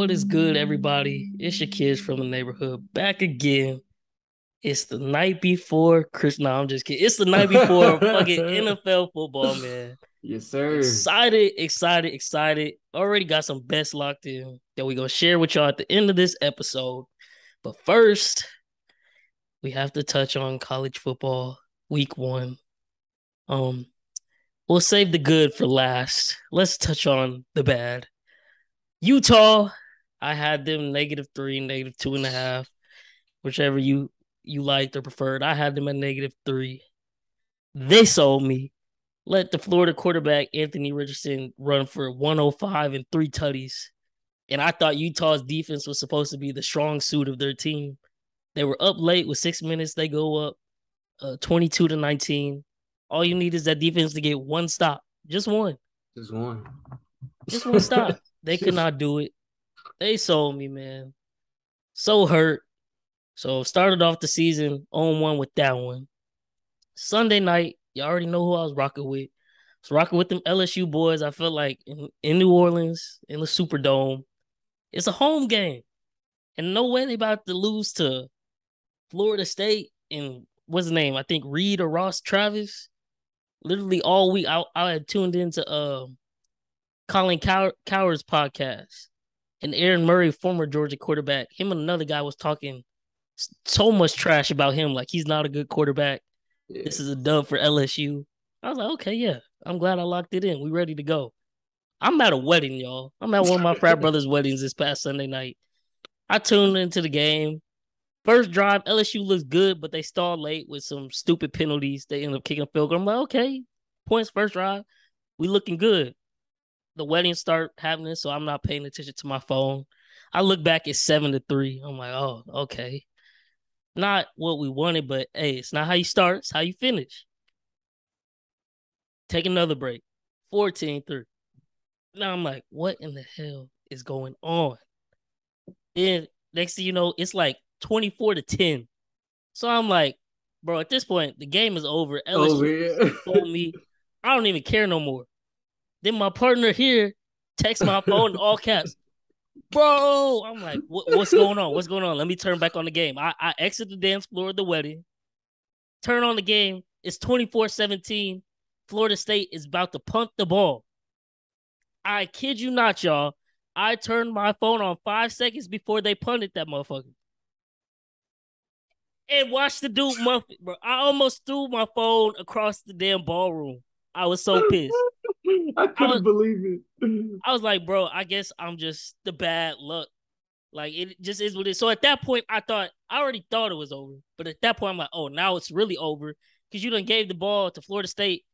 What is good, everybody? It's your kids from the neighborhood back again. It's the night before Chris. No, I'm just kidding. It's the night before fucking NFL football, man. Yes, sir. Excited. Already got some bets locked in that we gonna share with y'all at the end of this episode. But first, we have to touch on college football week one. Um, we'll save the good for last. Let's touch on the bad. Utah, I had them -3, -2.5, whichever you liked or preferred. I had them at -3. They sold me. Let the Florida quarterback Anthony Richardson run for 105 and three tutties. And I thought Utah's defense was supposed to be the strong suit of their team. They were up late with 6 minutes. They go up 22-19. All you need is that defense to get one stop. Just one. Just one. Just one stop. They could not do it. They sold me, man. So hurt. So started off the season on one with that one. Sunday night, you already know who I was rocking with. I was rocking with them LSU boys. I felt like in New Orleans, in the Superdome, it's a home game. And no way they about to lose to Florida State and what's his name? I think Reed or Ross Travis. Literally all week, I had tuned into Colin Coward's podcast. And Aaron Murray, former Georgia quarterback, him and another guy was talking so much trash about him. Like, he's not a good quarterback. Yeah. This is a dub for LSU. I was like, okay, yeah. I'm glad I locked it in. We ready to go. I'm at a wedding, y'all. I'm at one of my frat brothers' weddings this past Sunday night. I tuned into the game. First drive, LSU looks good, but they stalled late with some stupid penalties. They end up kicking a field goal. I'm like, okay, points first drive. We looking good. The wedding start happening, so I'm not paying attention to my phone. I look back at 7-3. I'm like, oh, okay. Not what we wanted, but hey, it's not how you start, it's how you finish. Take another break. 14-3. Now I'm like, what in the hell is going on? Then next thing you know, it's like 24-10. So I'm like, bro, at this point, the game is over. Oh LSU man. told me I don't even care no more. Then my partner here texts my phone in all caps. Bro, I'm like, what's going on? What's going on? Let me turn back on the game. I exit the dance floor of the wedding, turn on the game. It's 24-17. Florida State is about to punt the ball. I kid you not, y'all. I turned my phone on 5 seconds before they punted that motherfucker. And watched the dude muff it, bro. I almost threw my phone across the damn ballroom. I was so pissed. I I was couldn't believe it. I was like, bro, I guess I'm just the bad luck. Like, it just is what it is. So at that point, I already thought it was over. But at that point, I'm like, oh, now it's really over. Because you done gave the ball to Florida State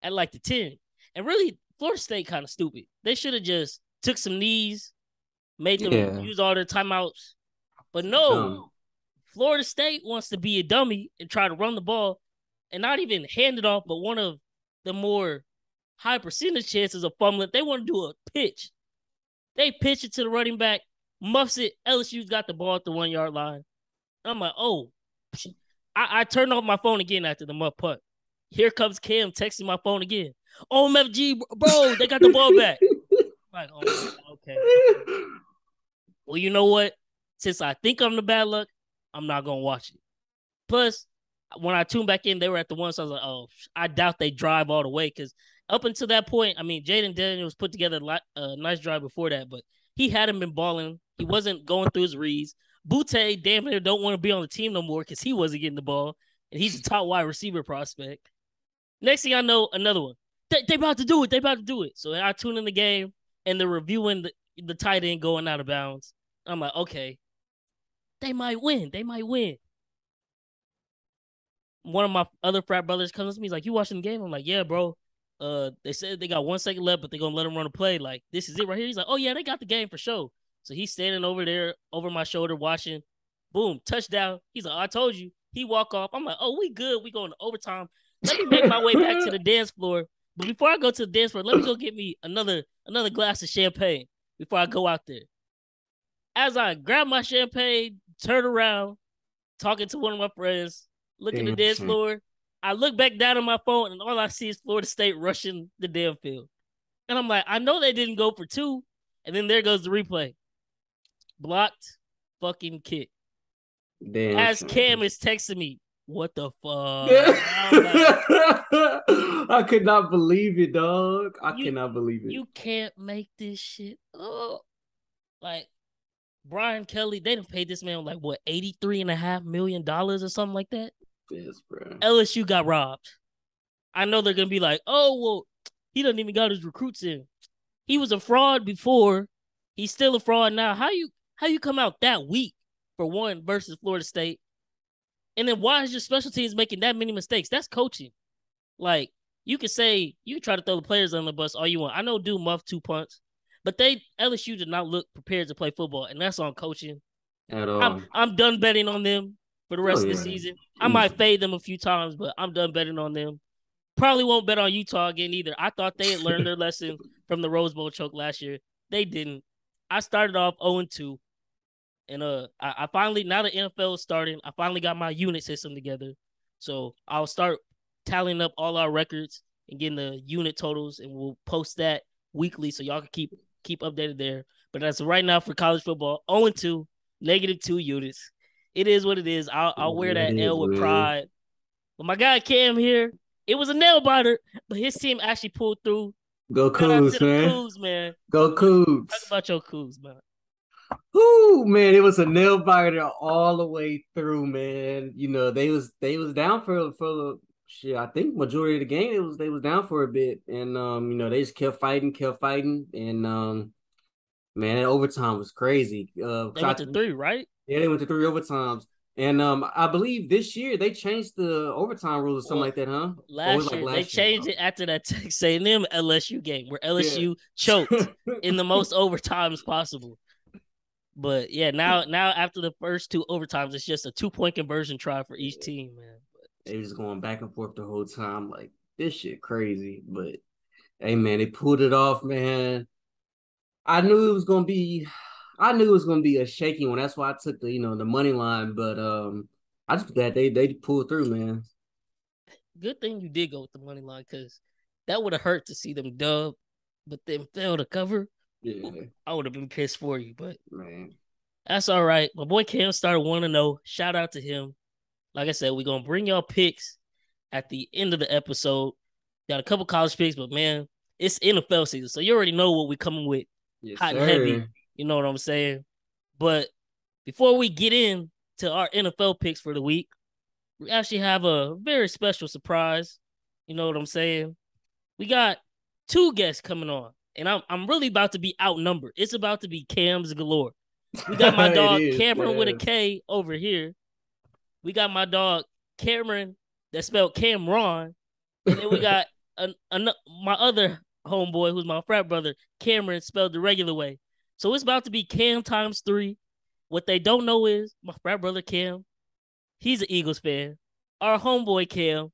at like the 10. And really, Florida State kind of stupid. They should have just took some knees, made them Yeah. use all their timeouts. But no, Florida State wants to be a dummy and try to run the ball and not even hand it off, but one of the more high percentage chances of fumbling. They want to do a pitch. They pitch it to the running back, muffs it. LSU's got the ball at the 1 yard line. I'm like, oh. I turned off my phone again after the muff punt. Here comes Cam texting my phone again. OMFG, bro, they got the ball back. I'm like, oh, okay. Well, you know what? Since I think I'm the bad luck, I'm not going to watch it. Plus, when I tuned back in, they were at the one, so I was like, oh, I doubt they drive all the way because up until that point, I mean, Jaden Daniels put together a nice drive before that, but he hadn't been balling. He wasn't going through his reads. Butte damn near don't want to be on the team no more because he wasn't getting the ball, and he's a top wide receiver prospect. Next thing I know, another one. They about to do it. They about to do it. So I tune in the game, and they're reviewing the tight end going out of bounds. I'm like, okay, they might win. They might win. One of my other frat brothers comes to me. He's like, you watching the game? I'm like, yeah, bro. They said they got 1 second left, but they're gonna let him run a play. Like, this is it right here. He's like, oh yeah, they got the game for sure. So he's standing over there over my shoulder watching. Boom, touchdown. He's like, I told you. He walk off. I'm like, oh, we good. We going to overtime. Let me make my way back to the dance floor. But before I go to the dance floor, let me go get me another glass of champagne before I go out there. As I grab my champagne, turn around, talking to one of my friends, look at the dance floor. I look back down on my phone, and all I see is Florida State rushing the damn field. And I'm like, I know they didn't go for two. And then there goes the replay. blocked fucking kick. Damn As shame. Cam is texting me, what the fuck? I'm like, I could not believe it, dog. I you cannot believe it. you can't make this shit up. Like Brian Kelly, they done paid this man like what $83.5 million or something like that. Yes, bro. LSU got robbed. I know they're gonna be like, oh well, he doesn't even got his recruits in. He was a fraud before. He's still a fraud now. How you come out that weak for one versus Florida State? And then why is your special teams making that many mistakes? That's coaching. Like you can try to throw the players on the bus all you want. I know dude muffed 2 punts, but LSU did not look prepared to play football, and that's on coaching. At all. I'm done betting on them for the rest of the season. I might Easy. fade them a few times, but I'm done betting on them. Probably won't bet on Utah again either. I thought they had learned their lesson from the Rose Bowl choke last year. They didn't. I started off 0-2. And I finally, now the NFL is starting, I finally got my unit system together. So I'll start tallying up all our records and getting the unit totals, and we'll post that weekly so y'all can keep updated there. But as of right now for college football, 0-2, -2 units. It is what it is. I'll wear that L with pride. But my guy Cam here, it was a nail biter, but his team actually pulled through. Go Cougs, man. Cougs, man. Go Cougs. Talk about your Cougs, man. Ooh, man, it was a nail biter all the way through, man. You know, they was down for the shit. I think majority of the game they was down for a bit. And you know, they just kept fighting, and man, that overtime was crazy. They went to 3, right? Yeah, they went to 3 overtimes. And I believe this year they changed the overtime rules or something like that, huh? Last year they changed it after that Texas A&M LSU game where LSU choked in the most overtimes possible. But yeah, now after the first 2 overtimes, it's just a 2-point conversion try for each team, man. They was going back and forth the whole time, like this shit crazy. But hey, man, they pulled it off, man. I knew it was gonna be a shaky one. That's why I took the money line. But I just glad they pulled through, man. Good thing you did go with the money line, because that would have hurt to see them dub, but then fail to cover. Yeah, I would have been pissed for you, but man, that's all right. My boy Cam started 1-0. Shout out to him. Like I said, we're gonna bring y'all picks at the end of the episode. Got a couple college picks, but man, it's NFL season, so you already know what we're coming with. Yes, hot sir. and heavy. You know what I'm saying? But before we get in to our NFL picks for the week, we actually have a very special surprise. You know what I'm saying? We got 2 guests coming on, and I'm really about to be outnumbered. It's about to be Cams galore. We got my dog Cameron with a K over here. We got my dog Cameron that spelled Cameron, and then we got my other homeboy who's my frat brother Cameron spelled the regular way. So it's about to be Cam times 3. What they don't know is my frat brother Cam, he's an Eagles fan. Our homeboy Cam,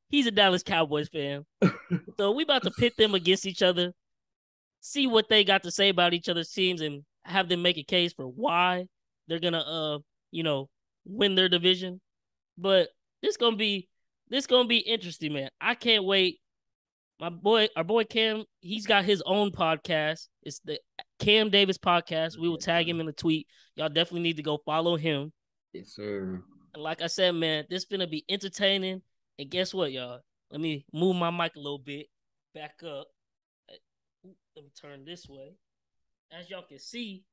he's a Dallas Cowboys fan. So we about to pit them against each other, see what they got to say about each other's teams, and have them make a case for why they're gonna win their division. But this gonna be interesting, man. I can't wait. Our boy Cam, he's got his own podcast. It's the Cam Davis podcast. We will tag him in the tweet. Y'all definitely need to go follow him. Yes, sir. And like I said, man, this finna be entertaining. And guess what, y'all? Let me move my mic a little bit. Back up. Let me turn this way. As y'all can see,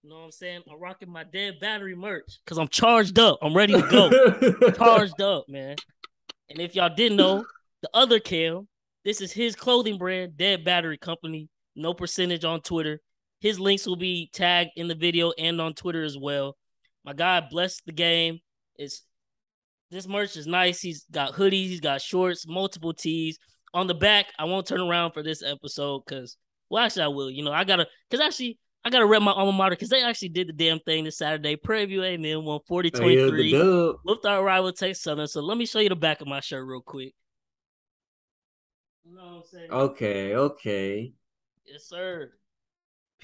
you know what I'm saying? I'm rocking my dead battery merch because I'm charged up. I'm ready to go. Charged up, man. And if y'all didn't know, the other Cam, this is his clothing brand, Dead Battery Company. No percentage on Twitter. His links will be tagged in the video and on Twitter as well. My guy blessed the game. This merch is nice. He's got hoodies, he's got shorts, multiple tees. On the back, I won't turn around for this episode because, well, actually I will. I gotta rep my alma mater because they actually did the damn thing this Saturday. Prairie View A&M won 40-23 with our rival Texas Southern. So let me show you the back of my shirt real quick. You know what I'm saying? Okay. Yes, sir.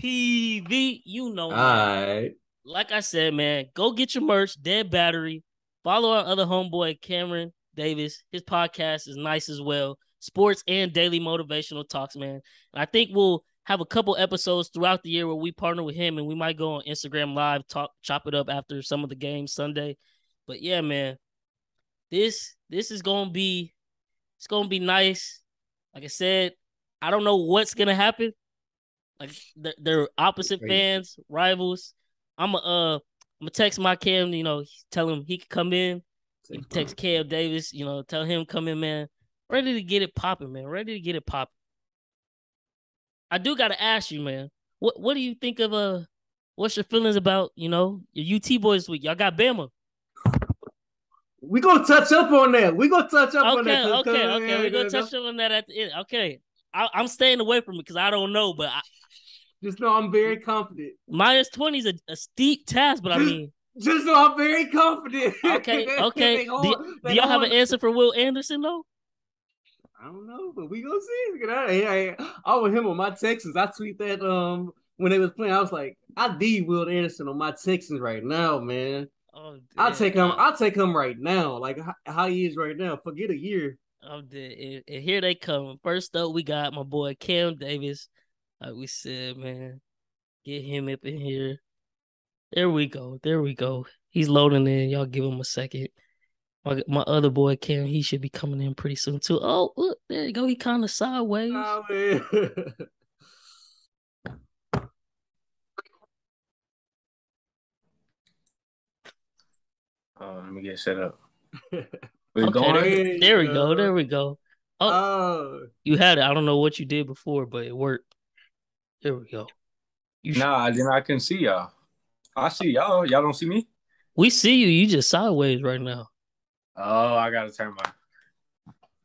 PV, you know, all man. Right. Like I said, man, go get your merch, Dead Battery. Follow our other homeboy, Cameron Davis. His podcast is nice as well. Sports and daily motivational talks, man. And I think we'll have a couple episodes throughout the year where we partner with him, and we might go on Instagram Live, chop it up after some of the games Sunday. But yeah, man, this is gonna be nice. Like I said, I don't know what's gonna happen. Like they're opposite fans, rivals. I'm gonna text my Cam, tell him he can come in. You can text Cam Davis, tell him come in, man. Ready to get it popping, man. Ready to get it popping. I do gotta ask you, man. What do you think of what's your feelings about, your UT boys this week? Y'all got Bama. We gonna touch up on that. We gonna touch up on that. Okay. We're gonna touch up on that at the end. Okay. I'm staying away from it because I don't know, but just know I'm very confident. -20 is a steep task, but I mean, just know I'm very confident. Okay. Do y'all have an answer for Will Anderson though? I don't know, but we gonna see. I was him on my Texans. I tweet that when they was playing. I was like, I need Will Anderson on my Texans right now, man. Oh, I'll take him. I'll take him right now, like how he is right now. Forget a year. Oh, dead. And here they come. First up, we got my boy Cam Davis. Like we said, man, get him up in here. There we go. He's loading in. Y'all give him a second. My other boy Cam, he should be coming in pretty soon too. Oh, look, there you go. He kind of sideways. Oh, man. Let me get set up. Okay, there we go. Oh, you had it. I don't know what you did before, but it worked. There we go. I can see y'all. I see y'all. Y'all don't see me? We see you. You just sideways right now. Oh, I gotta turn my.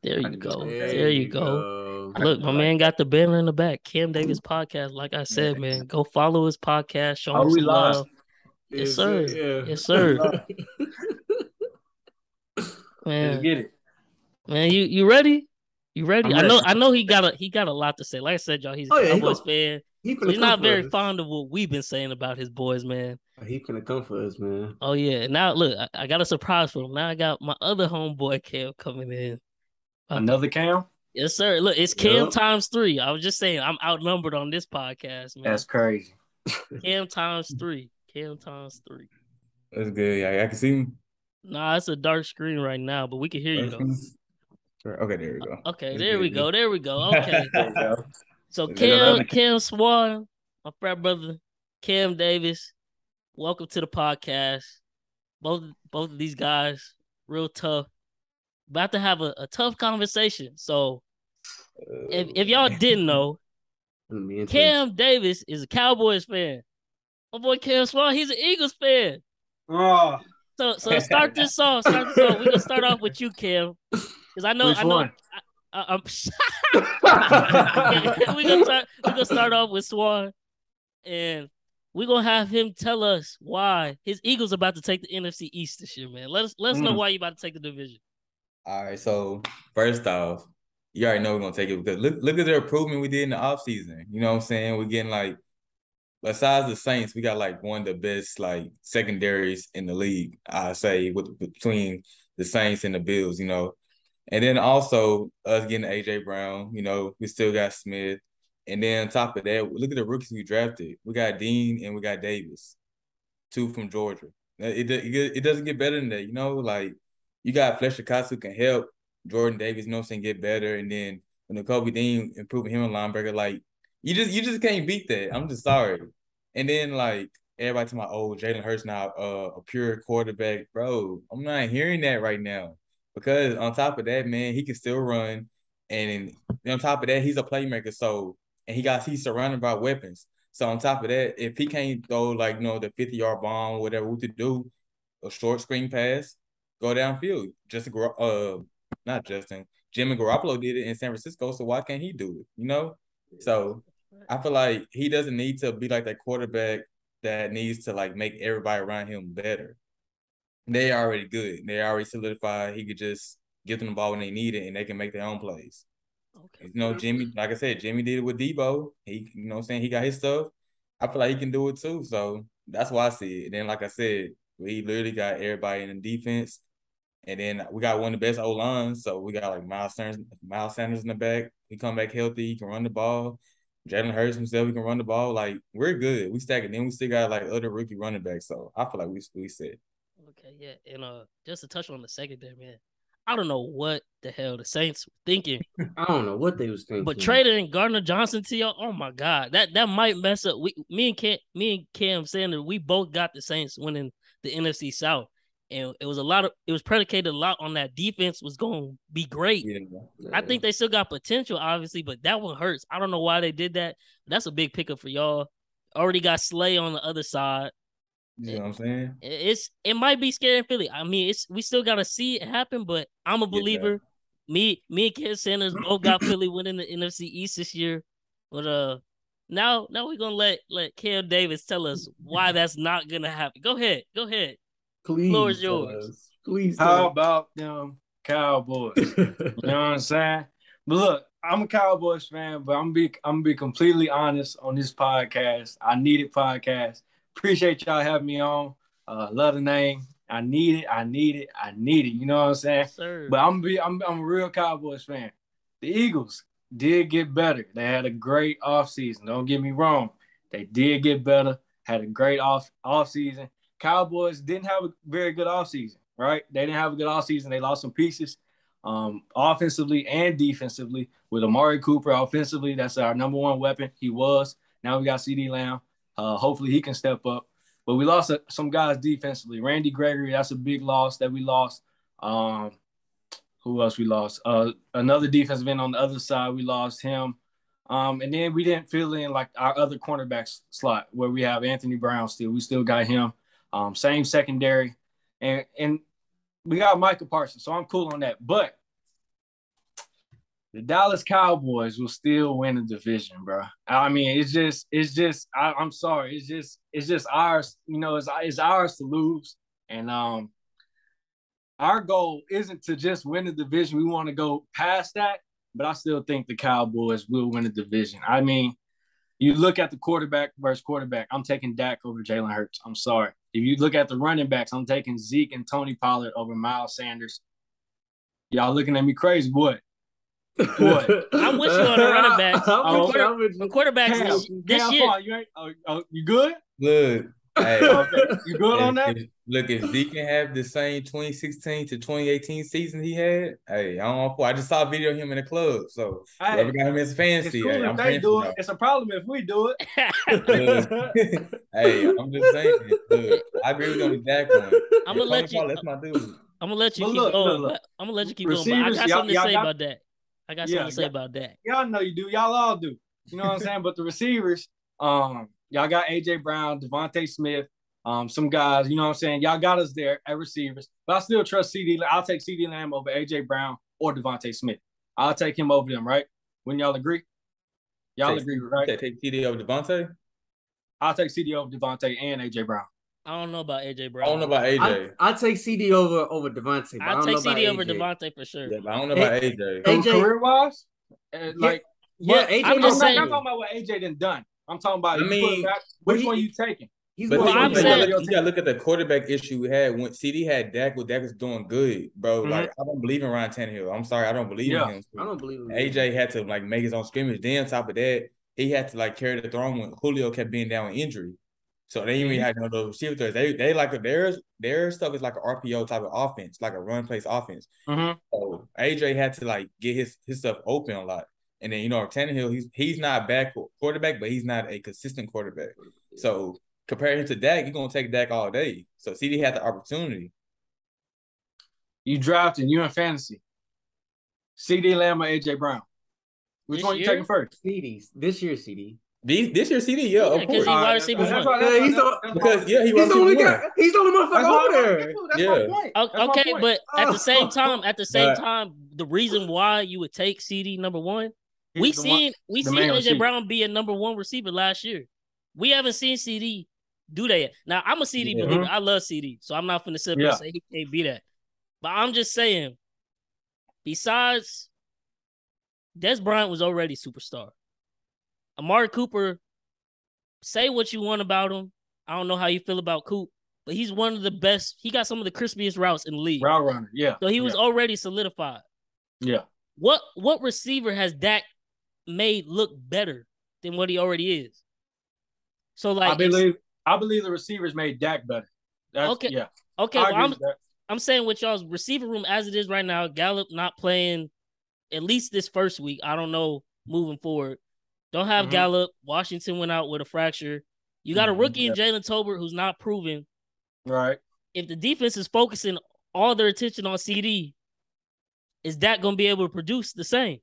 There you go. Look, my man got the banner in the back. Cam Davis podcast. Like I said, man, go follow his podcast. Show him some love. Yes, sir. Yeah. Yes, sir. Man, let's get it. Man, you ready? You ready? I know he got a lot to say. Like I said, y'all, he's a Cowboys fan. So he's not very fond of what we've been saying about his boys, man. He finna come for us, man. Oh yeah. Now look, I got a surprise for him. Now I got my other homeboy Cam coming in. Another Cam? Yes, sir. Look, it's Cam times 3. I was just saying I'm outnumbered on this podcast, man. That's crazy. Cam times 3. That's good. Yeah, I can see him. Nah, it's a dark screen right now, but we can hear you though. Okay, there we go. Okay, there we go. Okay. There we go. So Cam Swann, my frat brother, Cam Davis, welcome to the podcast. Both of these guys, real tough. About to have a tough conversation. So if y'all didn't know, Cam Davis is a Cowboys fan. My boy Cam Swann, he's an Eagles fan. Oh. So start this off. We're gonna start off with you, Cam. Because I know I'm we're gonna start off with Swann, and we're gonna have him tell us why his Eagles about to take the NFC East this year, man. Let us know why you about to take the division. All right, so first off, you already know we're gonna take it because look at the improvement we did in the offseason. You know what I'm saying? We're getting like, besides the Saints, we got like one of the best like secondaries in the league, I say, between the Saints and the Bills, And then also us getting AJ Brown, we still got Smith. And then on top of that, look at the rookies we drafted. We got Dean and we got Davis, 2 from Georgia. It doesn't get better than that, like you got Fletcher Cox who can help Jordan Davis, get better. And then when the Kobe Dean improving him a linebacker, like you just can't beat that. I'm just sorry. And then like everybody to my Jalen Hurts now a pure quarterback, bro. I'm not hearing that right now. Because on top of that, man, he can still run, and on top of that, he's a playmaker. So, and he's surrounded by weapons. So on top of that, if he can't throw like the 50-yard bomb, whatever we could do, a short screen pass, go downfield. Jimmy Garoppolo did it in San Francisco. So why can't he do it? So I feel like he doesn't need to be like that quarterback that needs to like make everybody around him better. They already good. They already solidified. He could just give them the ball when they need it, and they can make their own plays. Okay. Jimmy, like I said, Jimmy did it with Debo. He, he got his stuff. I feel like he can do it too. So that's why I see it. And then, like I said, we literally got everybody in the defense. And then we got one of the best O-lines. So we got like Miles Sanders in the back. He come back healthy. He can run the ball. Jalen Hurts himself, he can run the ball. Like, we're good. We stack it. Then we still got like other rookie running backs. So I feel like we set. Okay, yeah. And just to touch on the secondary, man. I don't know what the hell the Saints were thinking. I don't know what they was thinking. But trading Gardner Johnson to y'all, oh my God. That might mess up. Me and Cam Sanders, we both got the Saints winning the NFC South. And it was predicated a lot on that defense was going to be great. Yeah. I think they still got potential, obviously, but that one hurts. I don't know why they did that. That's a big pickup for y'all. Already got Slay on the other side. You know what I'm saying? It might be scary Philly. I mean, we still gotta see it happen, but I'm a believer. Yeah. Me and Ken Sanders both got Philly winning the NFC East this year. But now we're gonna let Cam Davis tell us why that's not gonna happen. Go ahead. Please, floor is yours. Please. How about them Cowboys? You know what I'm saying? But look, I'm a Cowboys fan, but I'm gonna be completely honest on this podcast. I needed podcast. Appreciate y'all having me on. Love the name. I need it. You know what I'm saying? Yes, sir. But I'm a real Cowboys fan. The Eagles did get better. They had a great offseason. Don't get me wrong. They did get better. Had a great offseason. Cowboys didn't have a very good offseason, right? They didn't have a good offseason. They lost some pieces offensively and defensively. With Amari Cooper offensively, that's our number one weapon. He was. Now we got CeeDee Lamb. Hopefully he can step up. But we lost some guys defensively. Randy Gregory, that's a big loss that we lost. Who else we lost? Another defensive end on the other side, we lost him. And then we didn't fill in like our other cornerback slot where we have Anthony Brown still. We still got him. Same secondary. And we got Micah Parsons, so I'm cool on that. But the Dallas Cowboys will still win the division, bro. I mean, it's just. I'm sorry. It's just ours. You know, it's ours to lose. And our goal isn't to just win the division. We want to go past that. But I still think the Cowboys will win the division. I mean, you look at the quarterback versus quarterback. I'm taking Dak over Jalen Hurts. I'm sorry. If you look at the running backs, I'm taking Zeke and Tony Pollard over Miles Sanders. Y'all looking at me crazy, what? I'm with you on the running backs. The quarterbacks this year. You good? Look, hey, okay. You good on that? If Zeke can have the same 2016 to 2018 season he had, hey, I just saw a video of him in the club. So whoever got him as fancy, cool if they do it. It's a problem if we do it. Hey, I'm just saying. Look, I agree with on Dak one. I'm gonna let you. That's my dude. I'm gonna let you keep going. Look. I'm gonna let you keep going. But I got something to say about that. I got something to say about that. Y'all know you do. Y'all all do. You know what I'm saying? But the receivers, y'all got AJ Brown, Devontae Smith, some guys. You know what I'm saying? Y'all got us there at receivers. But I still trust CeeDee. I'll take CeeDee Lamb over AJ Brown or Devontae Smith. I'll take him over them, right? Wouldn't y'all agree? Y'all agree, right? Take CeeDee over Devontae? I'll take CeeDee over Devontae and AJ Brown. I don't know about AJ Brown. I don't know about AJ. I take CD over Devontae. I take CD over Devontae for sure. Yeah, but I don't know about AJ. Career wise, AJ. I'm just saying. I'm not talking about what AJ done done. I'm talking about. Which one you taking? But I'm saying you gotta look at the quarterback issue we had when CD had Dak. Well, Dak was doing good, bro. Mm-hmm. Like I don't believe in Ryan Tannehill. I'm sorry, I don't believe in him. I don't believe in him. AJ had to like make his own scrimmage. Then on top of that, he had to like carry the throne when Julio kept being down with injury. So they even had those receivers. They like their stuff is like an RPO type of offense, like a run place offense. Mm-hmm. So AJ had to like get his stuff open a lot. And then Tannehill, he's not a bad quarterback, but he's not a consistent quarterback. So compare him to Dak, you're gonna take Dak all day. So CD had the opportunity. You drafted, you in fantasy. CeeDee Lamb or AJ Brown? Which one you taking first? CD. This year, CD. This year, CD, yeah, of course. He's wide receiver one. He's the only guy. He's the only motherfucker over there. That's my point. Okay, but at the same time, the reason why you would take CD number one, we seen AJ Brown be a number one receiver last year. We haven't seen CD do that yet. Now I'm a CD believer. I love CD, so I'm not finna sit there and say he can't be that. But I'm just saying, besides Des Bryant was already superstar. Amari Cooper, say what you want about him. I don't know how you feel about Coop, but he's one of the best. He got some of the crispiest routes in the league. Route runner, yeah. So he was already solidified. Yeah. What receiver has Dak made look better than what he already is. So I like, believe the receivers made Dak better. That's, okay, yeah. okay. I Well, agree with that. I'm saying with y'all's receiver room as it is right now, Gallup not playing at least this first week. I don't know moving forward. Don't have Gallup. Washington went out with a fracture. You got a rookie in Jalen Tolbert who's not proven. Right. If the defense is focusing all their attention on CD, is Dak going to be able to produce the same?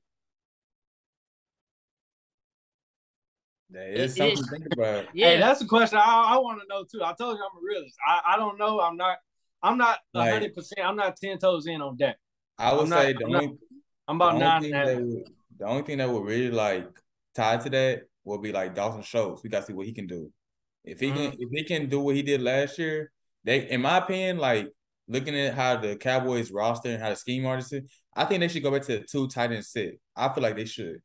That is something to think about. Yeah. Hey, that's a question I want to know too. I told you I'm a realist. I don't know. I'm not 100%. I'm not 10 toes in on Dak. I would say I'm about 9.5. The only thing that would really like tie to that will be like Dalton Schultz. We got to see what he can do. If he can do what he did last year, in my opinion, like looking at how the Cowboys roster and how the scheme artists, I think they should go back to the 2 tight end set. I feel like they should.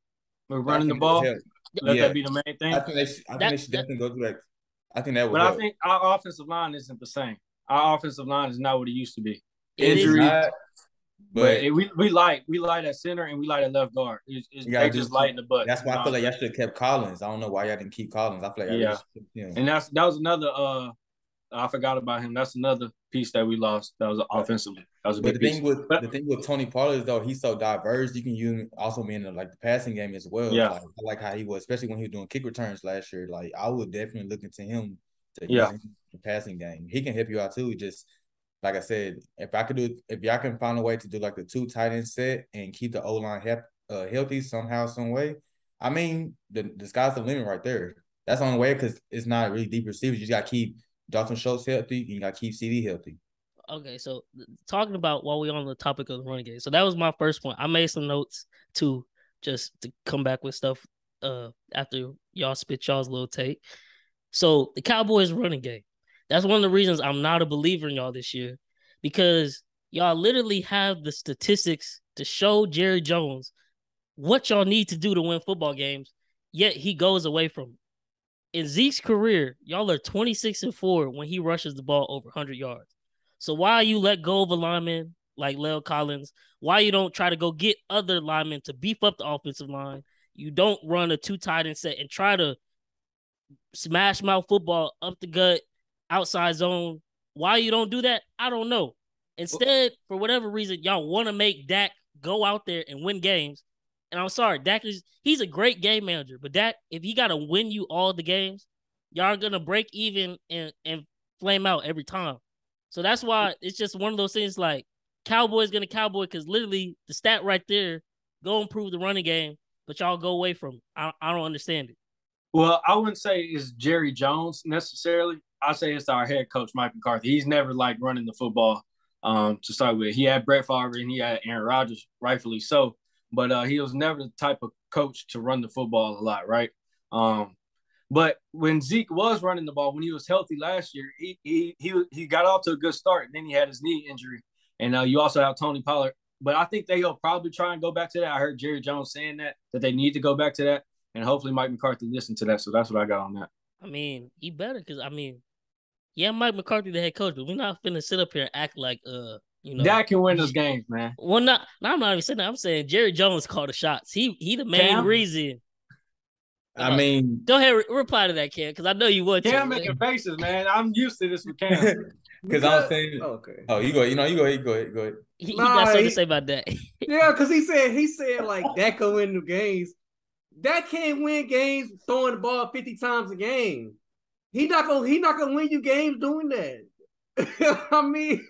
We're running the ball. Let that be the main thing. I think they should definitely go through that. I think that would. But help. I think our offensive line isn't the same. Our offensive line is not what it used to be. Injury. But we light at center and we light at left guard. They just light in the butt. That's why I feel like y'all should have kept Collins. I don't know why y'all didn't keep Collins. I feel like y'all should keep him. And that was another. I forgot about him. That's another piece that we lost. That was offensive. That was a big piece. The thing with Tony Pollard is though he's so diverse. You can use him also in the passing game as well. Yeah. Like, I like how he was, especially when he was doing kick returns last year. Like I would definitely look into him to use him in the passing game. He can help you out too. Just like I said, if y'all can find a way to do like the 2 tight end set and keep the O-line healthy somehow, some way, I mean, the sky's the limit right there. That's the only way because it's not really deep receivers. You just got to keep Dalton Schultz healthy. And you got to keep CD healthy. Okay, so talking about while we're on the topic of the running game. So that was my first point. I made some notes too, just to come back with stuff after y'all spit y'all's little take. So the Cowboys running game. That's one of the reasons I'm not a believer in y'all this year, because y'all literally have the statistics to show Jerry Jones what y'all need to do to win football games, yet he goes away from it. In Zeke's career, y'all are 26-4 when he rushes the ball over 100 yards. So why you let go of a lineman like Leo Collins? Why you don't try to go get other linemen to beef up the offensive line? You don't run a 2 tight end set and try to smash mouth football up the gut, outside zone. Why you don't do that? I don't know. Instead, for whatever reason, y'all want to make Dak go out there and win games. And I'm sorry, he's a great game manager, but Dak, if he got to win you all the games, y'all are going to break even and flame out every time. So that's why it's just one of those things like Cowboys going to Cowboy, because literally the stat right there, go improve the running game, but y'all go away from it. I don't understand it. Well, I wouldn't say it's Jerry Jones necessarily. I say it's our head coach, Mike McCarthy. He's never like running the football to start with. He had Brett Favre and he had Aaron Rodgers, rightfully so. But he was never the type of coach to run the football a lot, right? But when Zeke was running the ball, when he was healthy last year, he got off to a good start. And then he had his knee injury. And you also have Tony Pollard. But I think they'll probably try and go back to that. I heard Jerry Jones saying that they need to go back to that. And hopefully Mike McCarthy listened to that. So that's what I got on that. I mean, he better, because, I mean, yeah, Mike McCarthy the head coach, but we're not finna sit up here and act like, Dak can win those games, man. Well, I'm not even saying that. I'm saying Jerry Jones called the shots. He the main reason. I mean, go ahead, reply to that, Cam, because I know you would. Cam making faces, man. I'm used to this with Cam. Because I'm saying, okay. Oh, you go. You go ahead. He got something to say about that. Yeah, because he said like Dak can win the games. Dak can't win games throwing the ball 50 times a game. He not gonna win you games doing that. I mean,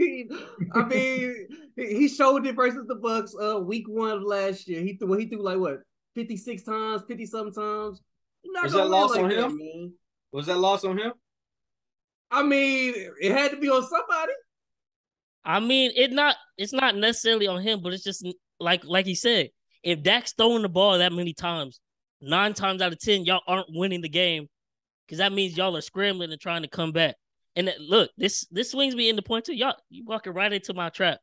he showed it versus the Bucks week 1 of last year. He threw like what, 56 times, 50-something times. Was that loss on him? Man. Was that loss on him? I mean, it had to be on somebody. I mean, it's not necessarily on him, but it's just like he said, if Dak's throwing the ball that many times, 9 times out of 10, y'all aren't winning the game, because that means y'all are scrambling and trying to come back. And look, this swings me into point too. Y'all, you walking right into my trap.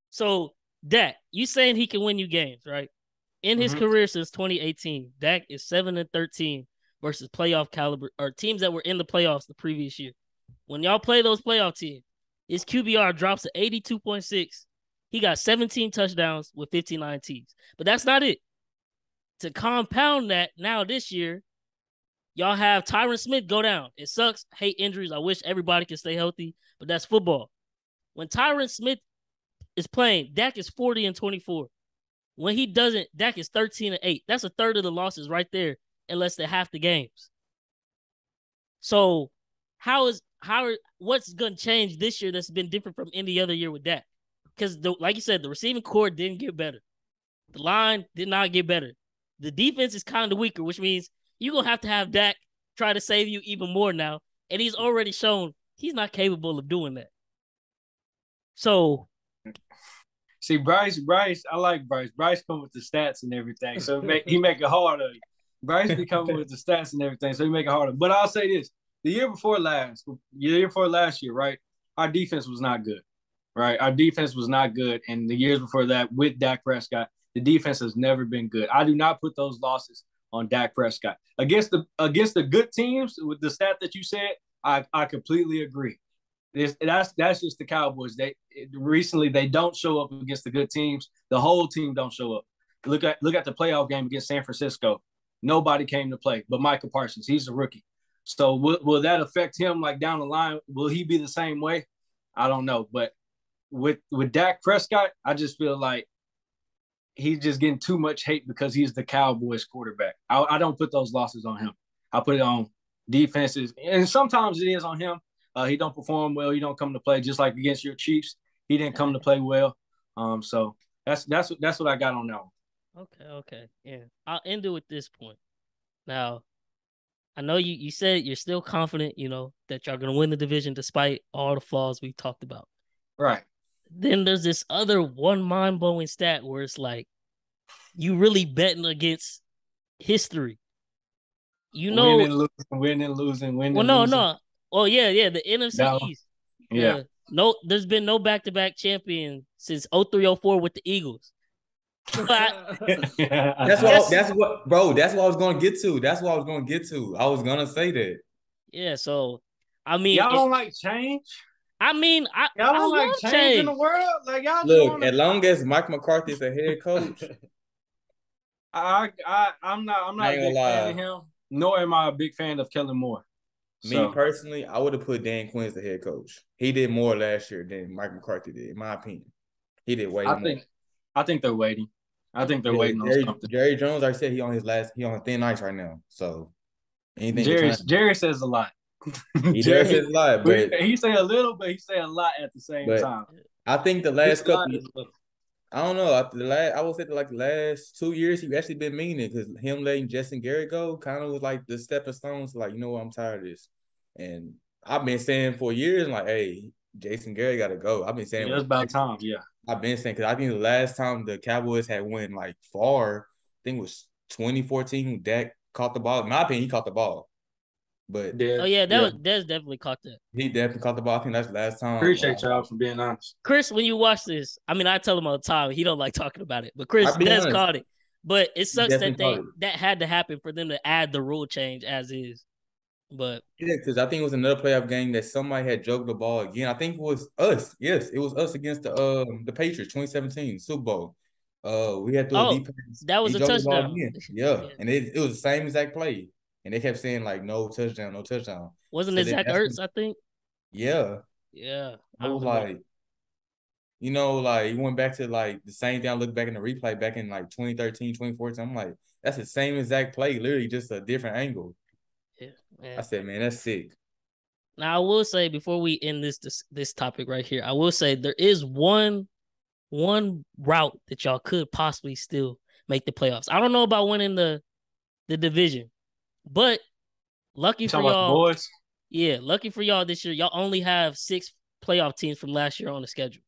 So Dak, you saying he can win you games, right? In his career since 2018, Dak is 7-13 versus playoff caliber or teams that were in the playoffs the previous year. When y'all play those playoff teams, his QBR drops to 82.6. He got 17 touchdowns with 59 Ts. But that's not it. To compound that, now this year, Y'all have Tyron Smith go down. It sucks. Hate injuries. I wish everybody could stay healthy, but that's football. When Tyron Smith is playing, Dak is 40-24. When he doesn't, Dak is 13-8. That's a third of the losses right there in less than half the games. So what's gonna change this year that's been different from any other year with Dak? Because like you said, the receiving core didn't get better. The line did not get better. The defense is kind of weaker, which means you're going to have Dak try to save you even more now. And he's already shown he's not capable of doing that. So. See, Bryce, I like Bryce. Bryce come with the stats and everything. So he make it hard on you. Bryce be coming with the stats and everything. So he make it harder. But I'll say this. The year before last year, right, our defense was not good. Right? Our defense was not good. And the years before that with Dak Prescott, the defense has never been good. I do not put those losses on Dak Prescott. Against the good teams, with the stat that you said, I completely agree. That's just the Cowboys. Recently they don't show up against the good teams. The whole team don't show up. Look at the playoff game against San Francisco. Nobody came to play, but Michael Parsons. He's a rookie. So will that affect him like down the line? Will he be the same way? I don't know. But with Dak Prescott, I just feel like he's just getting too much hate because he's the Cowboys quarterback. I don't put those losses on him. I put it on defenses, and sometimes it is on him. He don't perform well. He don't come to play, just like against your Chiefs. He didn't come to play well. So that's what I got on that one. Okay. Yeah. I'll end it with this point. Now, I know you said you're still confident, that y'all going to win the division despite all the flaws we talked about. Right. Then there's this other one mind-blowing stat where it's like you really betting against history. Winning, losing. Well, no. Oh, yeah, the NFC East. Yeah. There's been no back-to-back champion since 03-04 with the Eagles. That's what I was going to get to. I was going to say that. Yeah, so I mean, y'all don't like change. I mean, y'all don't like change in the world. Like y'all look, as long as Mike McCarthy is a head coach, I'm not a big fan of him. Nor am I a big fan of Kellen Moore. Me personally, I would have put Dan Quinn as the head coach. He did more last year than Mike McCarthy did, in my opinion. He did way more. I think they're waiting. On something. Jerry Jones, like I said, he on thin ice right now. So anything. Jerry says a lot. He does say a lot, but he say a little, but he say a lot at the same time. I think the last couple. I don't know. I would say the last 2 years, he actually been meaning because him letting Jason Garrett go kind of was like the stepping stones. Like, you know what, I'm tired of this, and I've been saying for years, like, hey, Jason Garrett got to go. I've been saying it's about time. Yeah, I've been saying because I think the last time the Cowboys had went like far, I think it was 2014 when Dak caught the ball. In my opinion, he caught the ball. But Dez definitely caught that. He definitely caught the ball. I think that's the last time. Appreciate y'all for being honest. Chris, when you watch this, I mean, I tell him all the time he don't like talking about it, but Chris Dez caught it. But it sucks that had to happen for them to add the rule change as is. But yeah, because I think it was another playoff game that somebody had joked the ball again. I think it was us. Yes, it was us against the Patriots, 2017 Super Bowl. We had to deep pass. That was a touchdown. Yeah, and it was the same exact play. And they kept saying, like, no touchdown. Wasn't it Zach Ertz, I think? Yeah. Yeah. I was like, you went back to, like, the same thing. I looked back in the replay back in, like, 2013, 2014. I'm like, that's the same exact play, literally just a different angle. Yeah, man. I said, man, that's sick. Now, I will say, before we end this topic right here, I will say there is one route that y'all could possibly still make the playoffs. I don't know about winning the division. But lucky for y'all, boys. Yeah, lucky for y'all this year, y'all only have 6 playoff teams from last year on the schedule.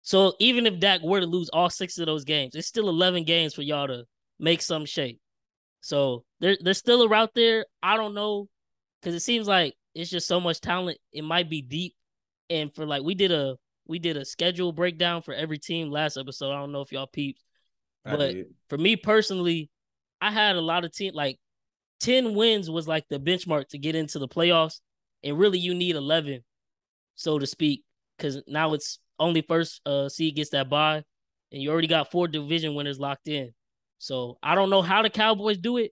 So even if Dak were to lose all 6 of those games, it's still 11 games for y'all to make some shape. So there's still a route there. I don't know, because it seems like it's just so much talent. It might be deep. And for we did a schedule breakdown for every team last episode. I don't know if y'all peeped, but for me personally, I had a lot of teams 10 wins was like the benchmark to get into the playoffs. And really you need 11, so to speak, because now it's only first seed gets that bye, and you already got 4 division winners locked in. So I don't know how the Cowboys do it,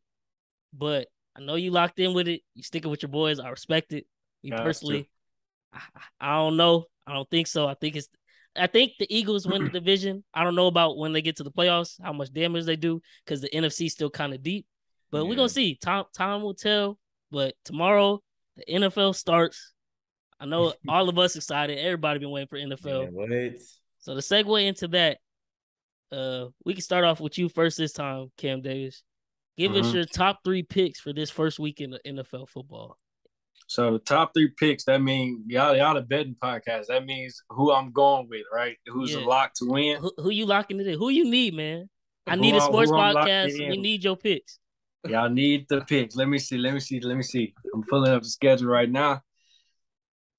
but I know you locked in with it. You sticking with your boys. I respect it. Me personally, I don't know. I don't think so. I think the Eagles win the division. I don't know about when they get to the playoffs, how much damage they do, because the NFC is still kind of deep. But we're gonna see. Time will tell. But tomorrow the NFL starts. I know all of us excited. Everybody been waiting for NFL. Yeah, what? So to segue into that, we can start off with you first this time, Cam Davis. Give us your top 3 picks for this first week in the NFL football. So the top 3 picks, that means y'all the betting podcast. That means who I'm going with, right? Who's a lock to win? Who you locking it in? Who you need, man? I need a sports podcast. We need your picks. Y'all need the picks. Let me see. I'm pulling up the schedule right now.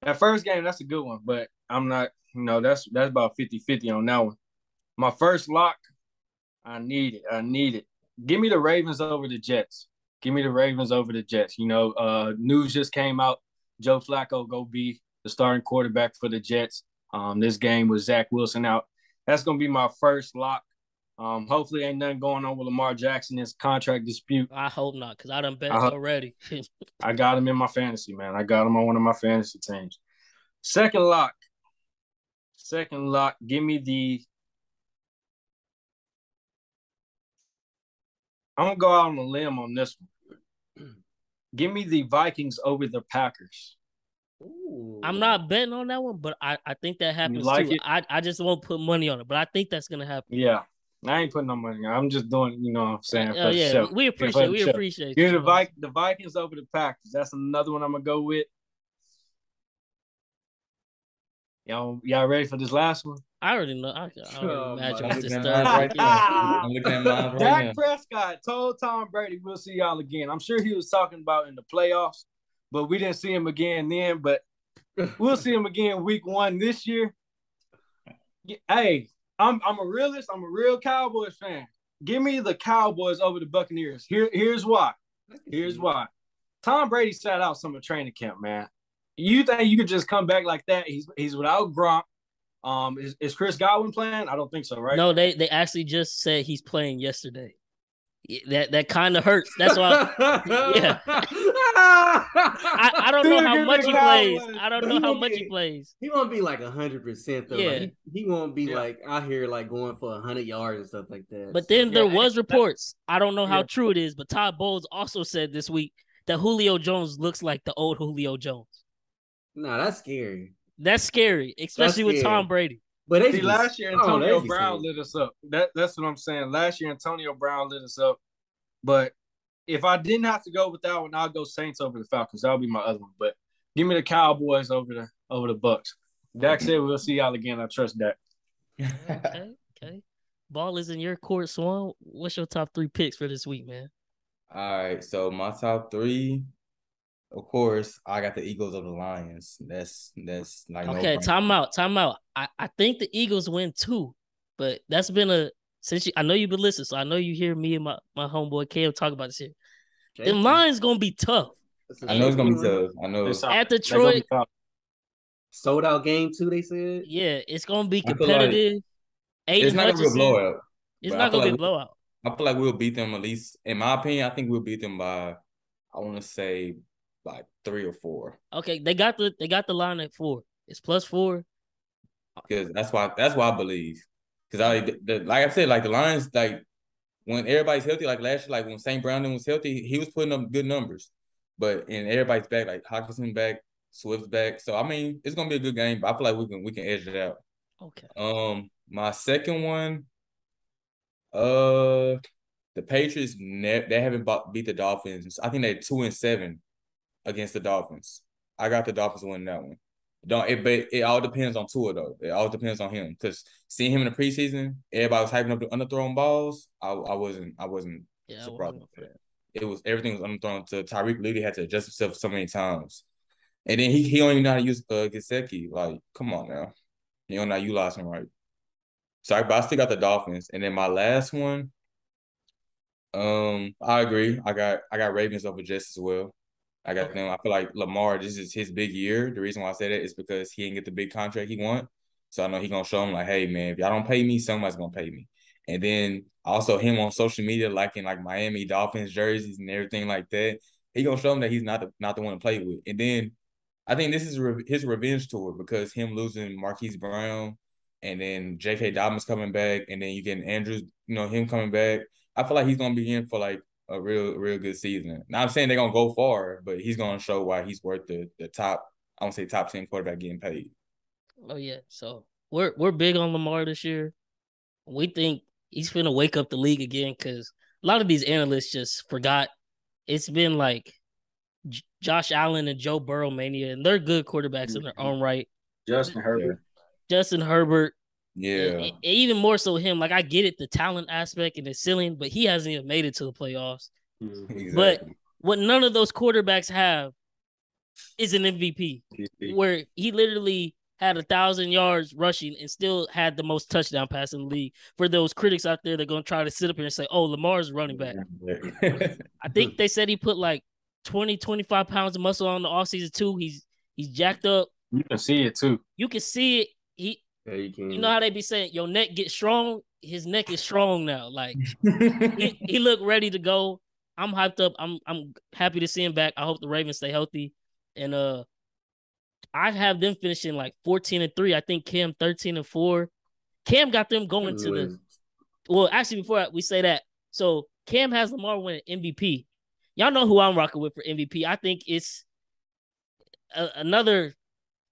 That first game, that's a good one, but I'm not, that's about 50-50 on that one. My first lock, I need it. Give me the Ravens over the Jets. News just came out. Joe Flacco go be the starting quarterback for the Jets. This game with Zach Wilson out. That's going to be my first lock. Hopefully ain't nothing going on with Lamar Jackson, his contract dispute. I hope not, because I done bet already. I got him in my fantasy, man. I got him on one of my fantasy teams. Second lock, give me the – I'm going to go out on a limb on this one. Give me the Vikings over the Packers. Ooh. I'm not betting on that one, but I think that happens like too. It? I just won't put money on it, but I think that's going to happen. Yeah. I ain't putting no money on it. I'm just doing, what I'm saying, for the show. We appreciate Give the Vikings over the Packers. That's another one I'm going to go with. Y'all ready for this last one? I already know. I already imagine what this third right there. I'm looking at mine right Dak now. Prescott told Tom Brady, we'll see y'all again. I'm sure he was talking about in the playoffs, but we didn't see him again then. But we'll see him again week 1 this year. Hey, I'm a realist. I'm a real Cowboys fan. Give me the Cowboys over the Buccaneers. Here's why. Tom Brady sat out some of training camp, man. You think you could just come back like that? He's without Gronk. Is Chris Godwin playing? I don't think so, right? No, they actually just said he's playing yesterday. That kind of hurts. That's why. Yeah. I don't know how much he plays. I don't know how much he plays. He won't be like 100% though. Yeah. Like, he won't be like out here like going for 100 yards and stuff like that. But then there was reports. I don't know how true it is, but Todd Bowles also said this week that Julio Jones looks like the old Julio Jones. Nah, that's scary. That's scary, especially with Tom Brady. But last year Antonio Brown lit us up. That's what I'm saying. Last year Antonio Brown lit us up. But if I didn't have to go with that one, I'll go Saints over the Falcons. That'll be my other one. But give me the Cowboys over the Bucks. Dak said we'll see y'all again. I trust Dak. Okay. Ball is in your court, Swann. What's your top 3 picks for this week, man? All right, so my top 3, of course, I got the Eagles over the Lions. That's like okay. Time out. I think the Eagles win too, but that's been I know you've been listening, so I know you hear me and my homeboy Kale talk about this here. The Lions gonna be tough. I know it's gonna be tough. I know at Detroit. Sold out game 2, they said. Yeah, it's gonna be competitive. It's not gonna be a blowout. It's not gonna be a blowout. I feel like we'll beat them at least. In my opinion, I think we'll beat them by, I want to say, like 3 or 4. Okay, they got the line at 4. It's +4. Because that's why I believe. Because like I said, like the Lions, like when everybody's healthy, like last year, like when St. Brown was healthy, he was putting up good numbers. But and everybody's back, like Hawkinson back, Swift's back. So I mean, it's gonna be a good game. But I feel like we can edge it out. Okay. My second one, the Patriots they haven't beat the Dolphins. I think they're 2-7 against the Dolphins. I got the Dolphins winning that one. But it all depends on Tua though. It all depends on him because seeing him in the preseason, everybody was hyping up the underthrown balls. I wasn't surprised with that. It was everything was underthrown to Tyreek. Literally had to adjust himself so many times, and then he don't even know how to use Gesicki. Like, come on now, he don't know how to utilize him right. So, but I still got the Dolphins, and then my last one. I agree. I got Ravens over Jets as well. I got them. I feel like Lamar, this is his big year. The reason why I say that is because he didn't get the big contract he want. So I know he's going to show him like, hey, man, if y'all don't pay me, somebody's going to pay me. And then also him on social media liking like Miami Dolphins jerseys and everything like that. he gonna show him that he's not the one to play with. And then I think this is his revenge tour because him losing Marquise Brown, and then J.K. Dobbins coming back, and then you getting Andrews, him coming back. I feel like he's gonna be in for like a real good season. Now I'm saying they're gonna go far, but he's gonna show why he's worth the top. I won't say top 10 quarterback getting paid. Oh yeah, so we're big on Lamar this year. We think he's gonna wake up the league again because a lot of these analysts just forgot. It's been like Josh Allen and Joe Burrow mania, and they're good quarterbacks in their own right. Justin Herbert. Justin Herbert. Yeah. And even more so him. Like, I get it, the talent aspect and the ceiling, but he hasn't even made it to the playoffs. Exactly. But what none of those quarterbacks have is an MVP, where he literally had 1,000 yards rushing and still had the most touchdown pass in the league. For those critics out there, they're going to try to sit up here and say, oh, Lamar's running back. I think they said he put like 20, 25 pounds of muscle on the offseason too. He's jacked up. You can see it too. You can see it. You know how they be saying your neck gets strong? His neck is strong now. Like he looked ready to go. I'm hyped up. I'm happy to see him back. I hope the Ravens stay healthy. And I have them finishing like 14-3. I think Cam 13-4. Cam got them going to the well, actually, before we say that, so Cam has Lamar winning MVP. Y'all know who I'm rocking with for MVP. I think it's another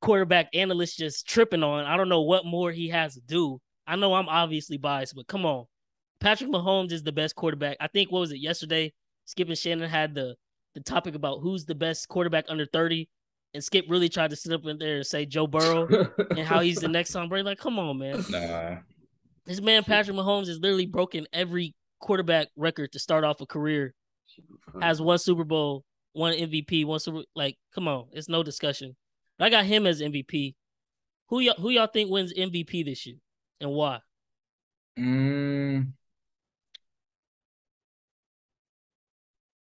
quarterback analyst just tripping on. I don't know what more he has to do. I know I'm obviously biased, but come on. Patrick Mahomes is the best quarterback. I think, what was it, yesterday? Skip and Shannon had the topic about who's the best quarterback under 30, and Skip really tried to sit up in there and say Joe Burrow and how he's the next Tom Brady. Like, come on, man. Nah. This man, Patrick Mahomes, has literally broken every quarterback record to start off a career. Has one Super Bowl, one MVP, like, come on. It's no discussion. But I got him as MVP. Who y'all think wins MVP this year, and why?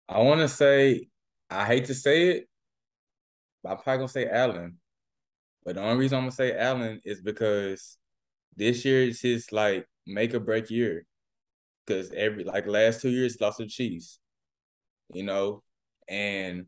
I want to say, I hate to say it, but I'm probably going to say Allen. But the only reason I'm going to say Allen is because this year is his, like, make or break year. Because last 2 years, he lost to the Chiefs. And in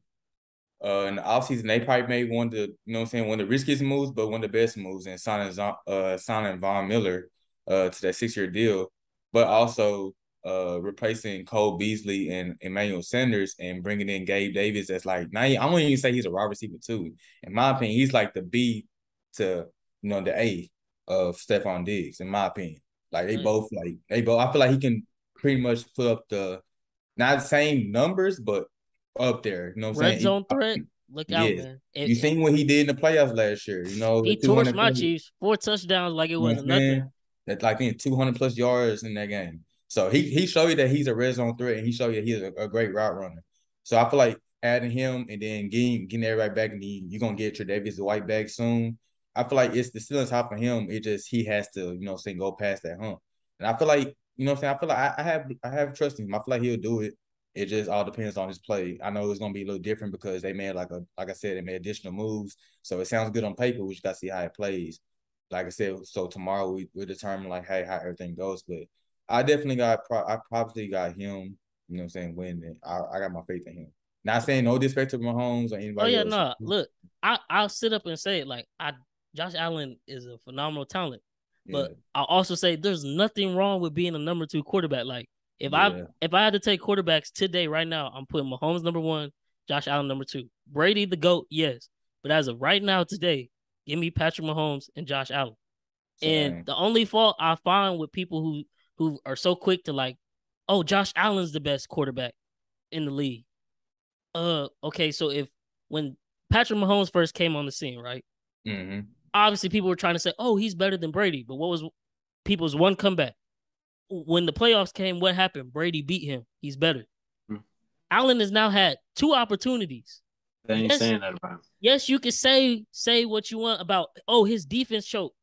the offseason, they probably made one of the riskiest moves, but one of the best moves in signing Von Miller to that 6-year deal, but also replacing Cole Beasley and Emmanuel Sanders and bringing in Gabe Davis. That's like, now I wouldn't even say he's a wide receiver too. In my opinion, he's like the B to the A of Stephon Diggs. In my opinion, like they both. I feel like he can pretty much put up the not the same numbers, but up there. You know what I'm saying? Red zone threat. Look out, man. You seen what he did in the playoffs last year. He torched my Chiefs. 4 touchdowns like it wasn't nothing. That's like 200 plus yards in that game. So he showed you that he's a red zone threat, and he showed you he's a great route runner. So I feel like adding him and then getting everybody back, and you're gonna get Tre'Davious White back soon. I feel like it's the ceiling's high for him. It just he has to, go past that hump. And I feel like, I feel like I have trust in him. I feel like he'll do it. It just all depends on his play. I know it's gonna be a little different because they made like I said, they made additional moves. So it sounds good on paper. We just gotta see how it plays. Like I said, so tomorrow we determine like, hey, how everything goes. But I definitely I probably got him. You know what I'm saying? Winning. I got my faith in him. Not saying no disrespect to Mahomes or anybody else. No. Look, I'll sit up and say it like Josh Allen is a phenomenal talent. But I'll also say there's nothing wrong with being a number 2 quarterback. Like if I had to take quarterbacks today, right now, I'm putting Mahomes number 1, Josh Allen number 2. Brady the GOAT, yes. But as of right now today, give me Patrick Mahomes and Josh Allen. Same. And the only fault I find with people who are so quick to like, oh, Josh Allen's the best quarterback in the league. Okay, so when Patrick Mahomes first came on the scene, right? Mm-hmm. Obviously, people were trying to say, oh, he's better than Brady. But what was people's one comeback? When the playoffs came, what happened? Brady beat him. He's better. Mm-hmm. Allen has now had 2 opportunities. They ain't saying that about him. Yes, you can say what you want about, oh, his defense choked.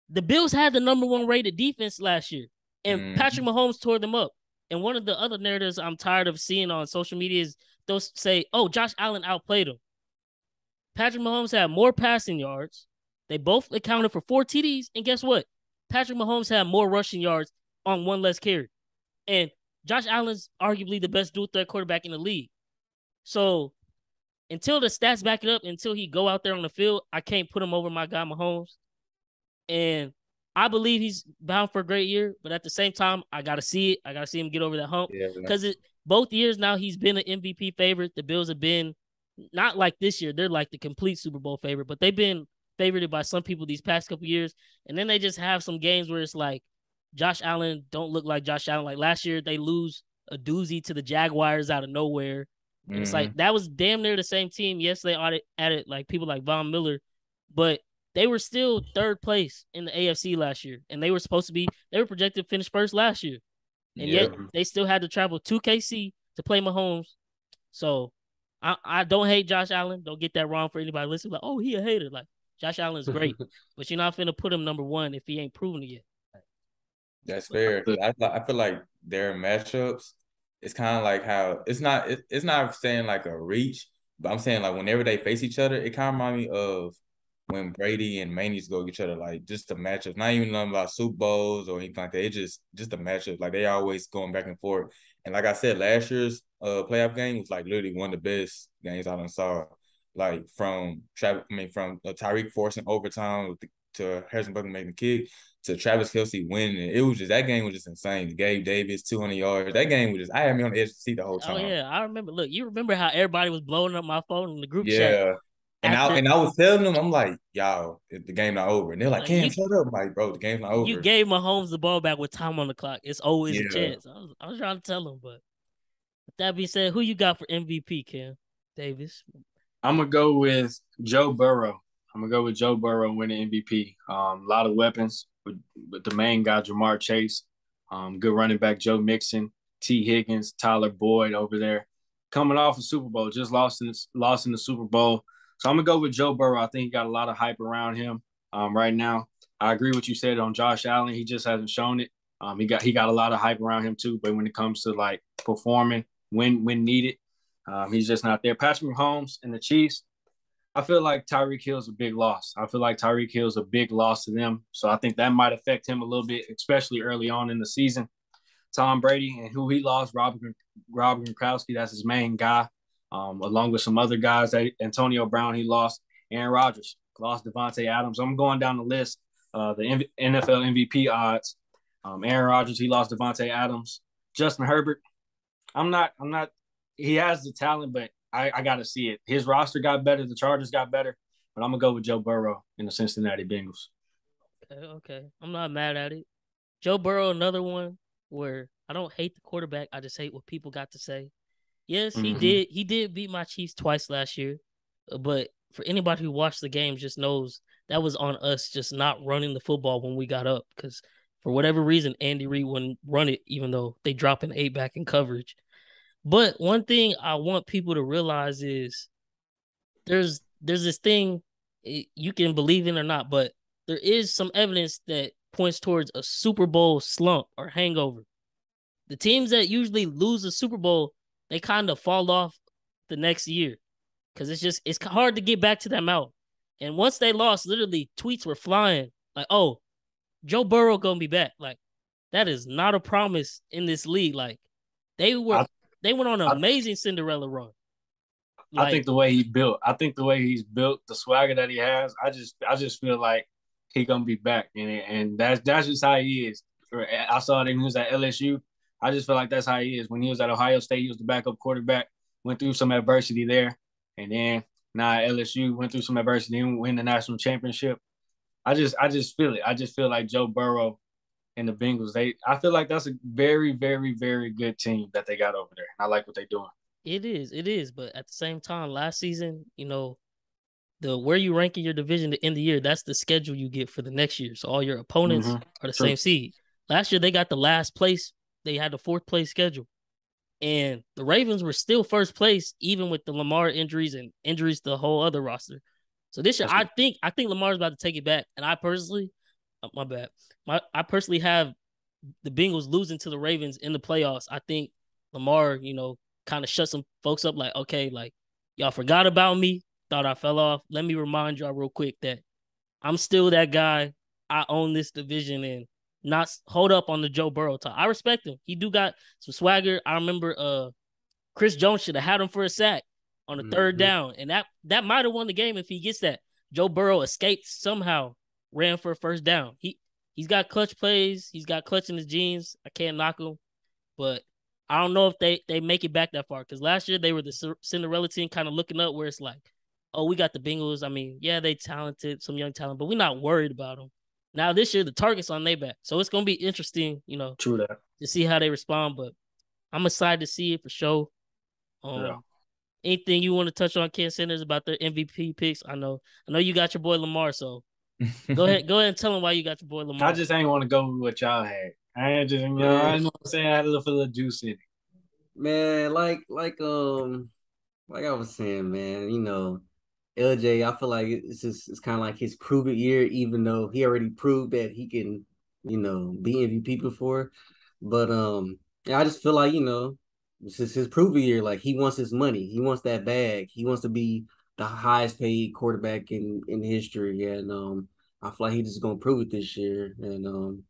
The Bills had the number 1 rated defense last year, and Patrick Mahomes tore them up. And one of the other narratives I'm tired of seeing on social media is they'll say, oh, Josh Allen outplayed him. Patrick Mahomes had more passing yards. They both accounted for 4 TDs, and guess what? Patrick Mahomes had more rushing yards on 1 less carry. And Josh Allen's arguably the best dual threat quarterback in the league. So until the stats back it up, until he go out there on the field, I can't put him over my guy Mahomes. And I believe he's bound for a great year, but at the same time, I gotta see it. I gotta see him get over that hump because both years now he's been an MVP favorite. The Bills have been not like this year; they're like the complete Super Bowl favorite, but they've been favored by some people these past couple years. And then they just have some games where it's like Josh Allen don't look like Josh Allen. Like last year, they lose a doozy to the Jaguars out of nowhere. And it's like that was damn near the same team. Yes, they added like people like Von Miller, but they were still third place in the AFC last year, and they were projected to finish first last year, and yet they still had to travel to KC to play Mahomes. So I don't hate Josh Allen. Don't get that wrong for anybody listening. Like, oh, he a hater. Like Josh Allen's great, but you're not finna put him number one if he ain't proven it yet. That's fair. I feel like their matchups, it's kind of like how it's not saying like a reach, but I'm saying like whenever they face each other, it kind of reminds me of when Brady and Manny's go each other, like just the matchups, not even nothing about Super Bowls or anything like that. It's just the matchups. Like they always going back and forth. And like I said, last year's playoff game was like literally one of the best games I done saw. Like from Tyreek forcing overtime to Harrison Butker making the kick to Travis Kelce winning. It was just that game was just insane. Gabe Davis 200 yards. That game was just I had me on the edge of the seat the whole time. Oh yeah, I remember. Look, you remember how everybody was blowing up my phone in the group chat? Yeah. And I was telling them, I'm like, y'all, the game not over. And they're like, Cam, shut up. I'm like, bro, the game's not over. You gave Mahomes the ball back with time on the clock. It's always a chance. I was trying to tell him, but with that being said, who you got for MVP, Cam Davis? I'm going to go with Joe Burrow. I'm going to go with Joe Burrow winning MVP. A lot of weapons with the main guy, Jamar Chase. Good running back, Joe Mixon, T. Higgins, Tyler Boyd over there. Coming off a Super Bowl, just lost in the Super Bowl. So I'm going to go with Joe Burrow. I think he got a lot of hype around him right now. I agree with what you said on Josh Allen. He just hasn't shown it. He got a lot of hype around him too, but when it comes to like performing when needed, he's just not there. Patrick Mahomes and the Chiefs, I feel like Tyreek Hill's a big loss. I feel like Tyreek Hill's a big loss to them. So I think that might affect him a little bit, especially early on in the season. Tom Brady and who he lost, Rob Gronkowski, that's his main guy, along with some other guys. Antonio Brown, he lost. Aaron Rodgers, lost Devontae Adams. I'm going down the list, the NFL MVP odds. Aaron Rodgers, he lost Devontae Adams. Justin Herbert, he has the talent, but I got to see it. His roster got better. The Chargers got better. But I'm going to go with Joe Burrow in the Cincinnati Bengals. Okay. I'm not mad at it. Joe Burrow, another one where I don't hate the quarterback. I just hate what people got to say. Yes, he did. He did beat my Chiefs twice last year. But for anybody who watched the game just knows that was on us just not running the football when we got up. Because for whatever reason, Andy Reid wouldn't run it, even though they drop an 8-back in coverage. But one thing I want people to realize is there's this thing, you can believe in or not, but there is some evidence that points towards a Super Bowl slump or hangover. The teams that usually lose a Super Bowl, they kind of fall off the next year because it's hard to get back to that mountain. And once they lost, literally tweets were flying like, "Oh, Joe Burrow gonna be back." Like that is not a promise in this league. Like they went on an amazing Cinderella run. Like, I think the way he's built, the swagger that he has, I just feel like he gonna be back, and that's just how he is. I saw that when he was at LSU. I just feel like that's how he is. When he was at Ohio State, he was the backup quarterback. Went through some adversity there, and then now at LSU went through some adversity and win the national championship. I just feel it. I just feel like Joe Burrow and the Bengals. I feel like that's a very, very, very good team that they got over there. I like what they're doing. It is. But at the same time, last season, the where you rank in your division to end the year, that's the schedule you get for the next year. So all your opponents are the same seed. Last year, they got the last place. They had the 4th place schedule. And the Ravens were still first place, even with the Lamar injuries and injuries to the whole other roster. So this year, I think Lamar's about to take it back. And I personally, I personally have the Bengals losing to the Ravens in the playoffs. I think Lamar, kind of shut some folks up like, okay, like y'all forgot about me, thought I fell off. Let me remind y'all real quick that I'm still that guy. I own this division and not hold up on the Joe Burrow talk. I respect him. He do got some swagger. I remember Chris Jones should have had him for a sack. on the third down, and that might have won the game if he gets that. Joe Burrow escaped somehow, ran for a first down. He's got clutch plays. He's got clutch in his genes. I can't knock him, but I don't know if they make it back that far because last year they were the Cinderella team, kind of looking up where it's like, oh, we got the Bengals. I mean, yeah, they talented, some young talent, but we're not worried about them. Now this year the target's on their back, so it's gonna be interesting, True that. to see how they respond. But I'm excited to see it for sure. Yeah. Anything you want to touch on, Ken Sanders, about their MVP picks? I know you got your boy Lamar, so go ahead and tell him why you got your boy Lamar. I just ain't want to go with what y'all had. I ain't just, I know what I'm saying. I had a little juice in it. Man, like I was saying, man, LJ, I feel like it's kind of like his prove it year, even though he already proved that he can, be MVP before. But yeah, I just feel like, this is his prove it year. Like he wants his money, he wants that bag, he wants to be the highest paid quarterback in history, and I feel like he's just gonna prove it this year, and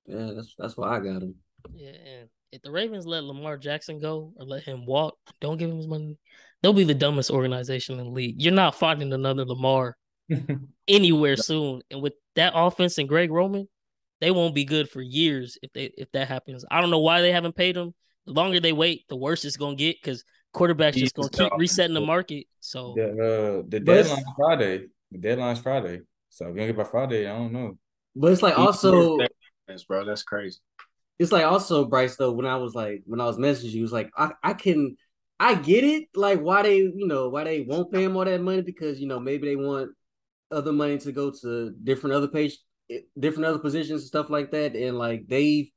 yeah, that's why I got him. Yeah, and if the Ravens let Lamar Jackson go or let him walk, don't give him his money, they'll be the dumbest organization in the league. You're not finding another Lamar anywhere soon. And with that offense and Greg Roman, they won't be good for years if that happens. I don't know why they haven't paid him. The longer they wait, the worse it's gonna get because quarterbacks just gonna keep resetting the market. So the deadline's Friday. The deadline's Friday. So if you don't get by Friday, I don't know. But it's like also, bro, that's crazy. It's like also, Bryce, though, when I was messaging you, it was like I get it, like why they won't pay him all that money, because maybe they want other money to go to different other positions and stuff like that. And like they've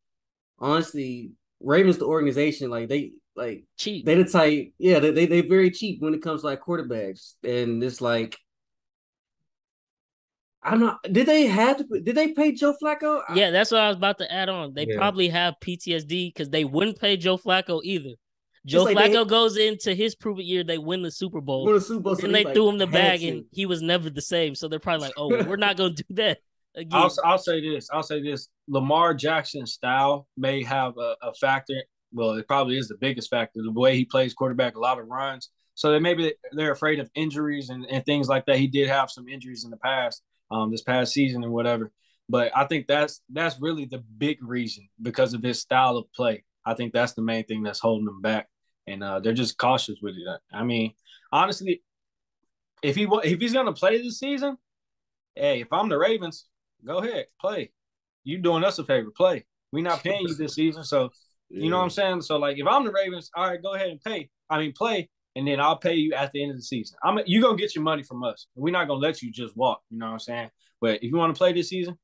honestly, Ravens the organization, like they cheap. They the type, yeah, they very cheap when it comes to like quarterbacks. And it's like, I'm not. Did they pay Joe Flacco? Yeah, that's what I was about to add on. They probably have PTSD because they wouldn't pay Joe Flacco either. Joe Flacco goes into his prove it year, they win the Super Bowl. And they threw him the bag and he was never the same. So they're probably like, oh, we're not going to do that again. I'll say this. Lamar Jackson's style may have a factor. Well, it probably is the biggest factor. The way he plays quarterback, a lot of runs. So maybe they're afraid of injuries and things like that. He did have some injuries in the past, this past season and whatever. But I think that's really the big reason, because of his style of play. I think that's the main thing that's holding him back. And they're just cautious with it. I mean, honestly, if he's gonna play this season, hey, if I'm the Ravens, go ahead, play. You doing us a favor, play. We're not paying you this season, so you know what I'm saying. So like, if I'm the Ravens, all right, go ahead and play, and then I'll pay you at the end of the season. You gonna get your money from us. We're not gonna let you just walk. You know what I'm saying. But if you want to play this season,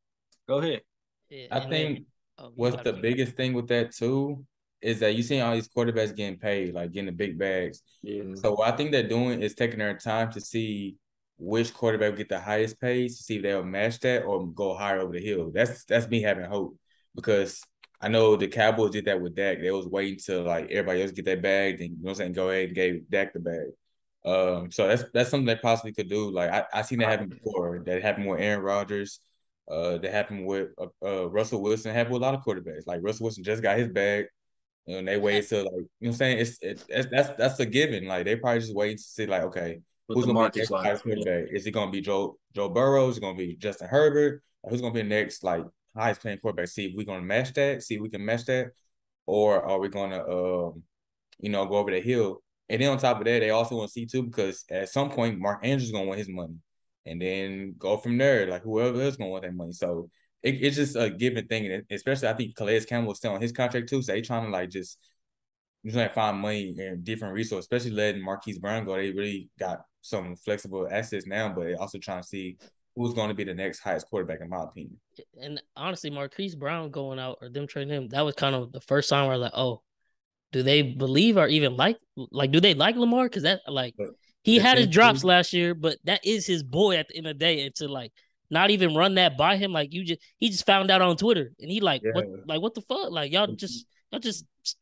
go ahead. Yeah, I think what's the biggest thing with that too is that you seeing all these quarterbacks getting paid, like getting the big bags. Yeah. So what I think they're doing is taking their time to see which quarterback will get the highest pays, to see if they'll match that or go higher over the hill. That's me having hope, because I know the Cowboys did that with Dak. They was waiting till like everybody else get that bag, then go ahead and gave Dak the bag. So that's something they possibly could do. Like I seen that happen before. That happened with Aaron Rodgers. That happened with Russell Wilson. Happened with a lot of quarterbacks. Like Russell Wilson just got his bag. And they wait to, like, you know what I'm saying? That's a given. Like, they probably just wait to see, like, okay, who's going to be the next highest quarterback? Is it going to be Joe Burrow? Is it going to be Justin Herbert? Or who's going to be the next, like, highest paying quarterback? See if we're going to match that. See if we can match that. Or are we going to, go over the hill? And then on top of that, they also want to see, too, because at some point, Mark Andrews is going to want his money. And then go from there. Like, whoever else is going to want that money. So, it's just a given thing, and especially I think Calais Campbell is still on his contract too, so they trying to like just trying to find money and different resources, especially letting Marquise Brown go. They really got some flexible assets now, but they also trying to see who's going to be the next highest quarterback, in my opinion. And honestly, Marquise Brown going out or them trading him, that was kind of the first time where like, oh, do they believe or even like do they like Lamar? Because that he had his drops last year, but that is his boy at the end of the day, and to like not even run that by him, like he just found out on Twitter, and he what the fuck, like y'all just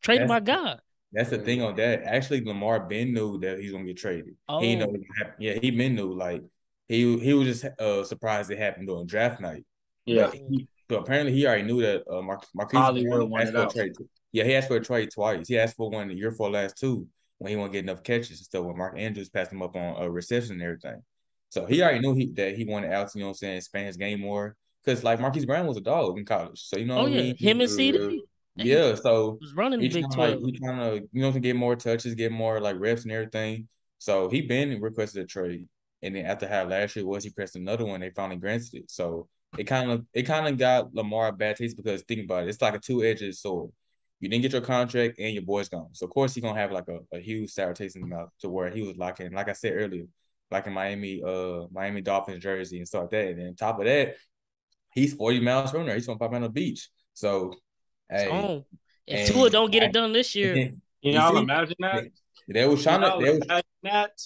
traded my guy. That's the thing on that. Actually, Lamar been knew that he's gonna get traded. Oh. He know he been knew, like he was just surprised it happened during draft night. Yeah. So apparently he already knew that Marquise Brown asked for a trade. Yeah, he asked for a trade twice. He asked for one the year for last two, when he won't get enough catches and stuff. When Mark Andrews passed him up on a reception and everything. So he already knew that he wanted Alex, you know what I'm saying, expand his game more. Because like Marquise Brown was a dog in college. So you know Oh yeah, him and CD. yeah, so was running he's Big trying 12. he trying to, you know, to get more touches, get more like reps and everything. So he been requested a trade. And then after how last year was, he pressed another one. They finally granted it. So it kind of got Lamar a bad taste because think about it, it's like a two-edged sword. You didn't get your contract and your boy's gone. So of course he's gonna have like a huge sour taste in the mouth to where he was locking, like I said earlier, like in Miami Dolphins jersey and stuff like that. And then on top of that, he's 40 miles from there. He's gonna pop out on the beach. So hey, So if and Tua don't get it done this year, Can y'all imagine that? they was trying to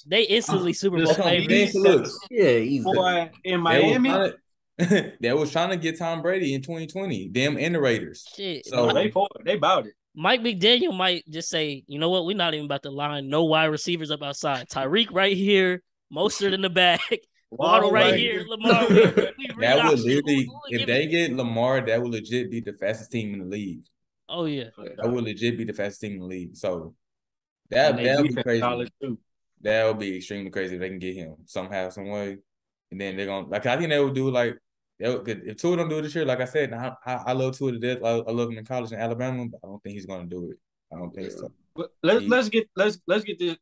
they instantly Super Bowl that's what I'm saying. favorites. So look, Yeah, easy. Boy, in they was Miami, trying to, they was trying to get Tom Brady in 2020. Them and the Raiders. Shit, So they bought it. Mike McDaniel might just say, you know what, we're not even about to line no wide receivers up outside. Tyreek right here, Mostert in the back, Waddle right here, Lamar. We that would shit. literally, if they get Lamar, that would legit be the fastest team in the league. Oh yeah, that would legit be the fastest team in the league. So And that would be crazy. Too. That would be extremely crazy if they can get him somehow, some way, and then they're gonna like. I think they would do like if Tua don't do it this year. Like I said, I love Tua to death. I love him in college in Alabama, but I don't think he's gonna do it. I don't think so. But let's get this.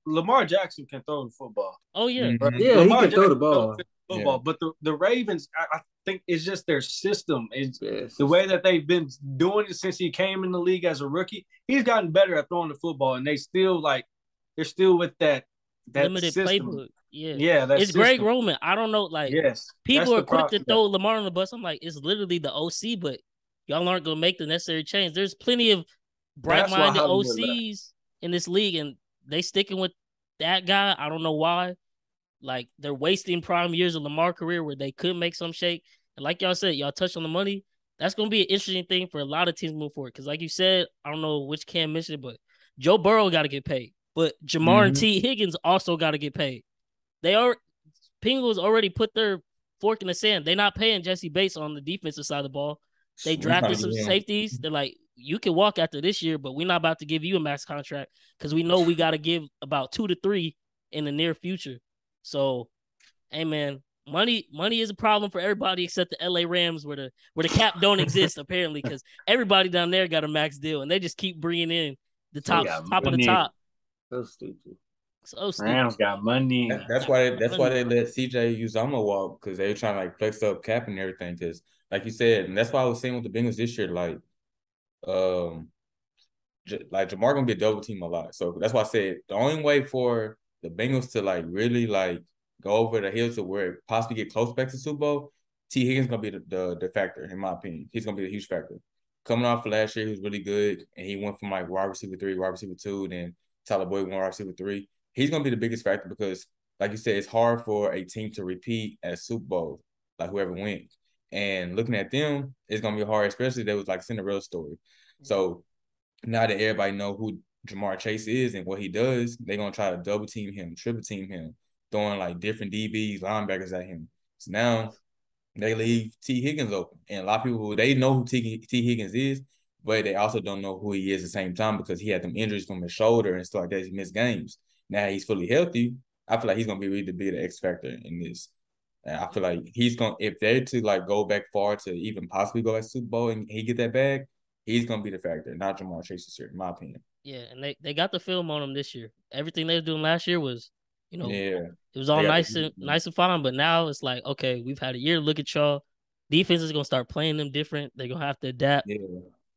Lamar Jackson can throw the football. Oh yeah, yeah, Lamar he can throw the ball. Football, but the Ravens, I think it's just their system. It's Yes. the way that they've been doing it since he came in the league as a rookie. He's gotten better at throwing the football, and they're still with that limited system. playbook. Yeah, Yeah, it's Greg Roman. I don't know, like people are quick to throw Lamar on the bus. I'm like, it's literally the OC, but y'all aren't gonna make the necessary change. There's plenty of bright-minded OCs in this league, and they sticking with that guy. I don't know why. Like they're wasting prime years of Lamar's career where they could make some shake. And like y'all said, y'all touched on the money. That's gonna be an interesting thing for a lot of teams moving forward. Because like you said, I don't know which Cam mentioned it, but Joe Burrow got to get paid. But Jamar and T. Higgins also got to get paid. Penguins already put their fork in the sand. They're not paying Jesse Bates on the defensive side of the ball. They drafted some safeties. They're like, you can walk after this year, but we're not about to give you a max contract because we know we got to give about 2 to 3 in the near future. So, hey man, money is a problem for everybody except the LA Rams where the cap don't exist apparently because everybody down there got a max deal and they just keep bringing in the top of the top. So stupid. So stupid. Rams got money. That's why they let CJ Uzomah walk because they were trying to like flex up cap and everything. Because like you said, and that's why I was saying with the Bengals this year, like Jamar gonna get double teamed a lot. So that's why I said the only way for the Bengals to like really like go over the hill to where it possibly get close back to Super Bowl, T. Higgins gonna be the factor in my opinion. He's gonna be the huge factor. Coming off of last year, he was really good, and he went from like wide receiver 3, wide receiver 2, then Tyler Boyd went wide receiver 3. He's gonna be the biggest factor because, like you said, it's hard for a team to repeat at Super Bowl, like whoever wins. And looking at them, it's gonna be hard, especially if there was like Cinderella story. So now that everybody know who Jamar Chase is and what he does, they're gonna try to double team him, triple team him, throwing like different DBs, linebackers at him. So now they leave T. Higgins open. And a lot of people, they know who T. Higgins is, but they also don't know who he is at the same time because he had them injuries from his shoulder and stuff like that. He missed games. Now he's fully healthy. I feel like he's gonna be really be the X factor in this. And I feel like he's gonna, if they're to like go back far to even possibly go at Super Bowl and he get that bag, he's gonna be the factor, not Jamar Chase this year, in my opinion. Yeah, and they got the film on him this year. Everything they were doing last year was, it was all nice and fine. But now it's like, okay, we've had a year to look at y'all. Defense is gonna start playing them different. They're gonna have to adapt. Yeah.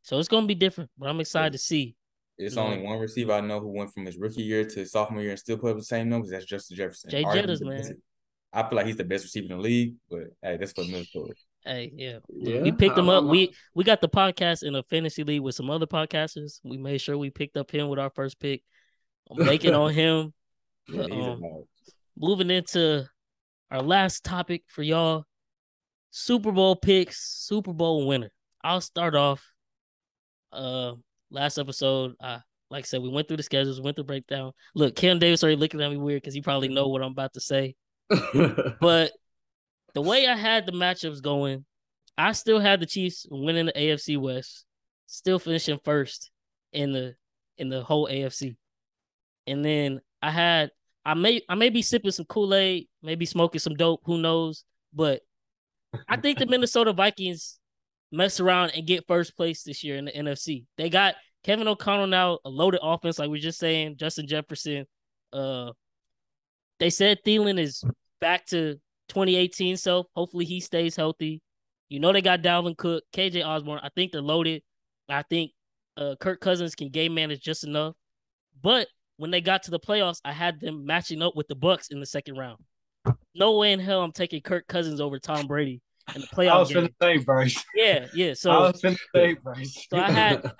So it's gonna be different. But I'm excited to see. It's only one receiver I know who went from his rookie year to his sophomore year and still put up the same numbers. That's Justin Jefferson. Jay Jettas, man. I feel like he's the best receiver in the league, but hey, that's for another story. Hey, yeah. We picked him up. We got the podcast in a fantasy league with some other podcasters. We made sure we picked up him with our first pick. I'm banking on him. But, moving into our last topic for y'all, Super Bowl picks, Super Bowl winner. I'll start off. Last episode, like I said, we went through the schedules, went through breakdown. Look, Cam Davis already looking at me weird because he probably know what I'm about to say. But the way I had the matchups going, I still had the Chiefs winning the AFC West, still finishing first in the whole AFC. And then I may be sipping some Kool-Aid, maybe smoking some dope, who knows? But I think the Minnesota Vikings mess around and get first place this year in the NFC. They got Kevin O'Connell now, a loaded offense, like we were just saying, Justin Jefferson. They said Thielen is back to 2018 self. Hopefully he stays healthy. You know they got Dalvin Cook, KJ Osborne. I think they're loaded. I think Kirk Cousins can game manage just enough. But when they got to the playoffs, I had them matching up with the Bucks in the second round. No way in hell I'm taking Kirk Cousins over Tom Brady in the playoff I was game. finna say, Bryce. Yeah. So I was finna say, Bryce. So I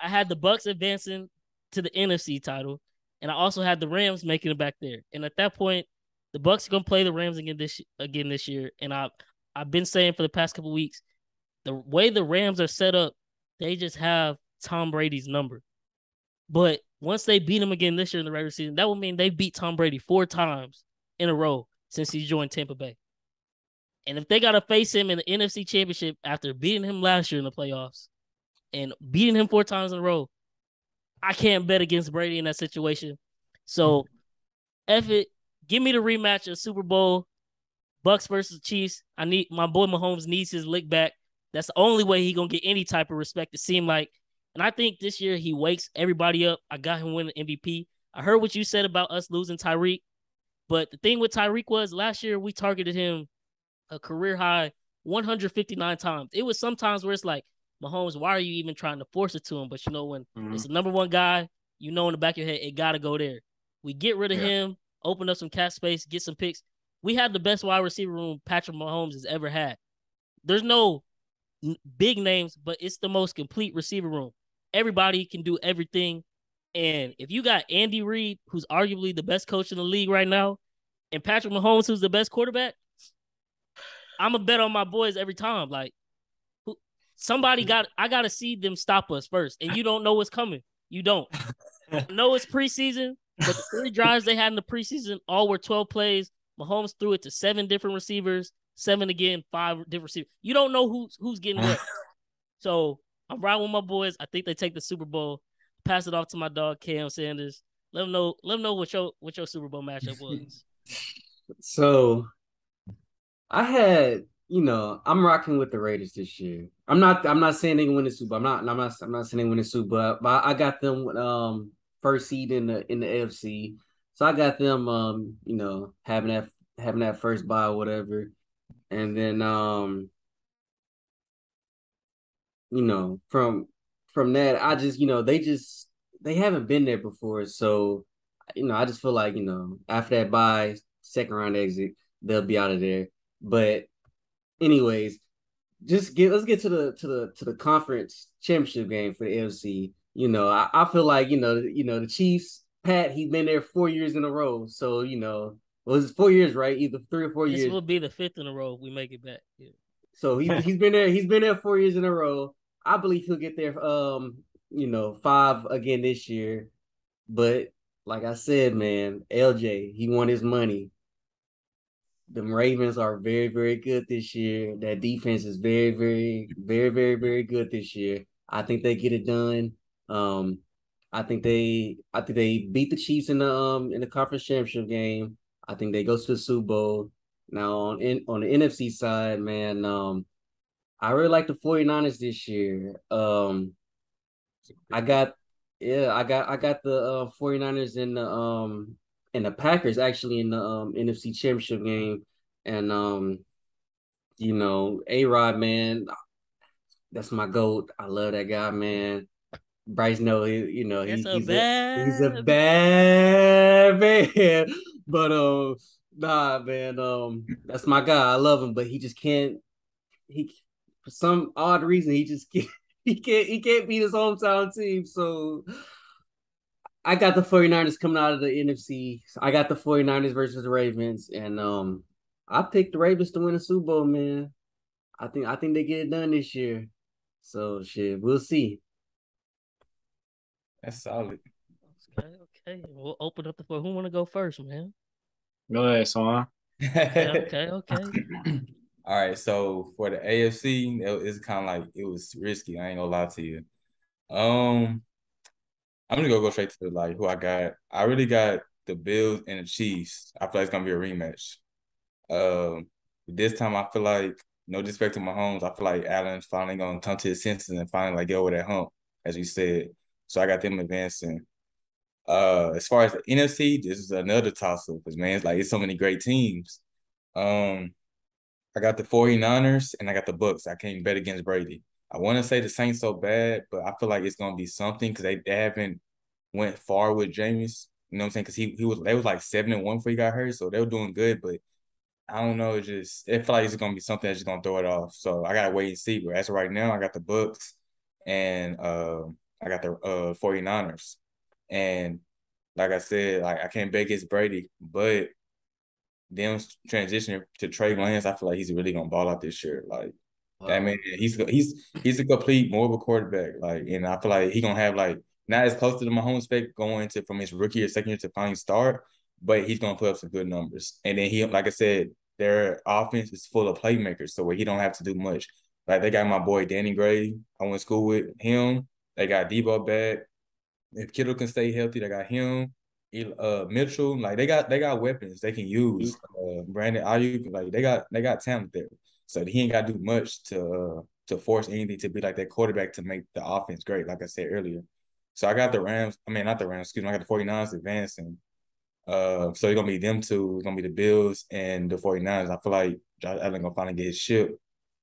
had the Bucks advancing to the NFC title, and I also had the Rams making it back there. And at that point, the Bucks are gonna play the Rams again this year. And I've been saying for the past couple weeks, the way the Rams are set up, they just have Tom Brady's number. But once they beat him again this year in the regular season, that would mean they beat Tom Brady 4 times in a row since he joined Tampa Bay. And if they got to face him in the NFC Championship after beating him last year in the playoffs and beating him 4 times in a row, I can't bet against Brady in that situation. So, F it. Give me the rematch of Super Bowl, Bucks versus Chiefs. My boy Mahomes needs his lick back. That's the only way he gonna get any type of respect. It seemed like, and I think this year he wakes everybody up. I got him winning MVP. I heard what you said about us losing Tyreek, but the thing with Tyreek was last year we targeted him a career high 159 times. It was sometimes where it's like, Mahomes, why are you even trying to force it to him? But when it's the number one guy, in the back of your head, it got to go there. We get rid of him, open up some cap space, get some picks. We have the best wide receiver room Patrick Mahomes has ever had. There's no big names, but it's the most complete receiver room. Everybody can do everything. And if you got Andy Reid, who's arguably the best coach in the league right now, and Patrick Mahomes, who's the best quarterback, I'm a bet on my boys every time. Like, I got to see them stop us first. And you don't know what's coming. You don't. know it's preseason, but the 3 drives they had in the preseason all were 12 plays. Mahomes threw it to 7 different receivers, 7 again, 5 different receivers. You don't know who's getting what. So I'm riding with my boys. I think they take the Super Bowl. Pass it off to my dog Cam Sanders. Let them know what your Super Bowl matchup was. So I had, I'm rocking with the Raiders this year. I'm not saying they can win the Super Bowl. I'm not saying they win the Super Bowl, but I got them first seed in the AFC. So I got them having that first bye or whatever. And then from that, I just, they haven't been there before. So, I just feel like, after that bye, second round exit, they'll be out of there. But anyways, let's get to the conference championship game for the AFC. I feel like, the Chiefs, Pat, he's been there 4 years in a row. So, well, it's 4 years, right? Either 3 or 4 years. This will be the 5th in a row if we make it back. Yeah. So he's been there 4 years in a row. I believe he'll get there 5 again this year. But like I said, man, LJ, he won his money. The Ravens are very, very good this year. That defense is very, very, very, very, very good this year. I think they get it done. I think they beat the Chiefs in the conference championship game. I think they go to the Super Bowl. Now on the NFC side, man, I really like the 49ers this year. I got the 49ers in the Packers actually in the NFC Championship game. And A-Rod, man, that's my GOAT. I love that guy, man. Bryce he's a bad man. But nah, man, that's my guy. I love him, but he just can't for some odd reason he just can't he can't beat his hometown team. So I got the 49ers coming out of the NFC. I got the 49ers versus the Ravens, and I picked the Ravens to win the Super Bowl, man. I think they get it done this year. So shit, we'll see. That's solid. Okay. We'll open up the floor. Who want to go first, man? Go ahead, Swann. Okay. All right, so for the AFC, it's kind of like it was risky. I ain't gonna lie to you. I'm gonna go straight to who I got. I really got the Bills and the Chiefs. I feel like it's gonna be a rematch. This time I feel like, no disrespect to Mahomes, I feel like Allen's finally gonna come to his senses and finally like get over that hump, as you said. So I got them advancing. As far as the NFC, this is another toss-up because man, it's so many great teams. I got the 49ers and I got the Bucks. I can't bet against Brady. I want to say the Saints so bad, but I feel like it's gonna be something because they haven't went far with Jameis. You know what I'm saying? Because they was like 7-1 before he got hurt, so they were doing good. But I don't know. It feel like it's gonna be something that's just gonna throw it off. So I gotta wait and see. But as of right now, I got the Bucks and I got the 49ers. And like I said, like I can't bet against Brady, but them transitioning to Trey Lance, I feel like he's really gonna ball out this year. Like that man, he's a complete mobile quarterback. Like, and I feel like he gonna have like not as close to the Mahomes spec going into from his rookie or second year to finally start, but he's gonna put up some good numbers. And then he, like I said, their offense is full of playmakers, so where he don't have to do much. Like they got my boy Danny Gray. I went to school with him. They got Debo back. If Kittle can stay healthy, they got him. Mitchell, like they got weapons they can use. Brandon Ayuk, like they got talent there. So he ain't got to do much to force anything to be like that quarterback to make the offense great, like I said earlier. So I got the Rams. I mean, not the Rams. Excuse me. I got the 49ers advancing. So it's gonna be them two. It's gonna be the Bills and the 49ers. I feel like Josh Allen gonna finally get his ship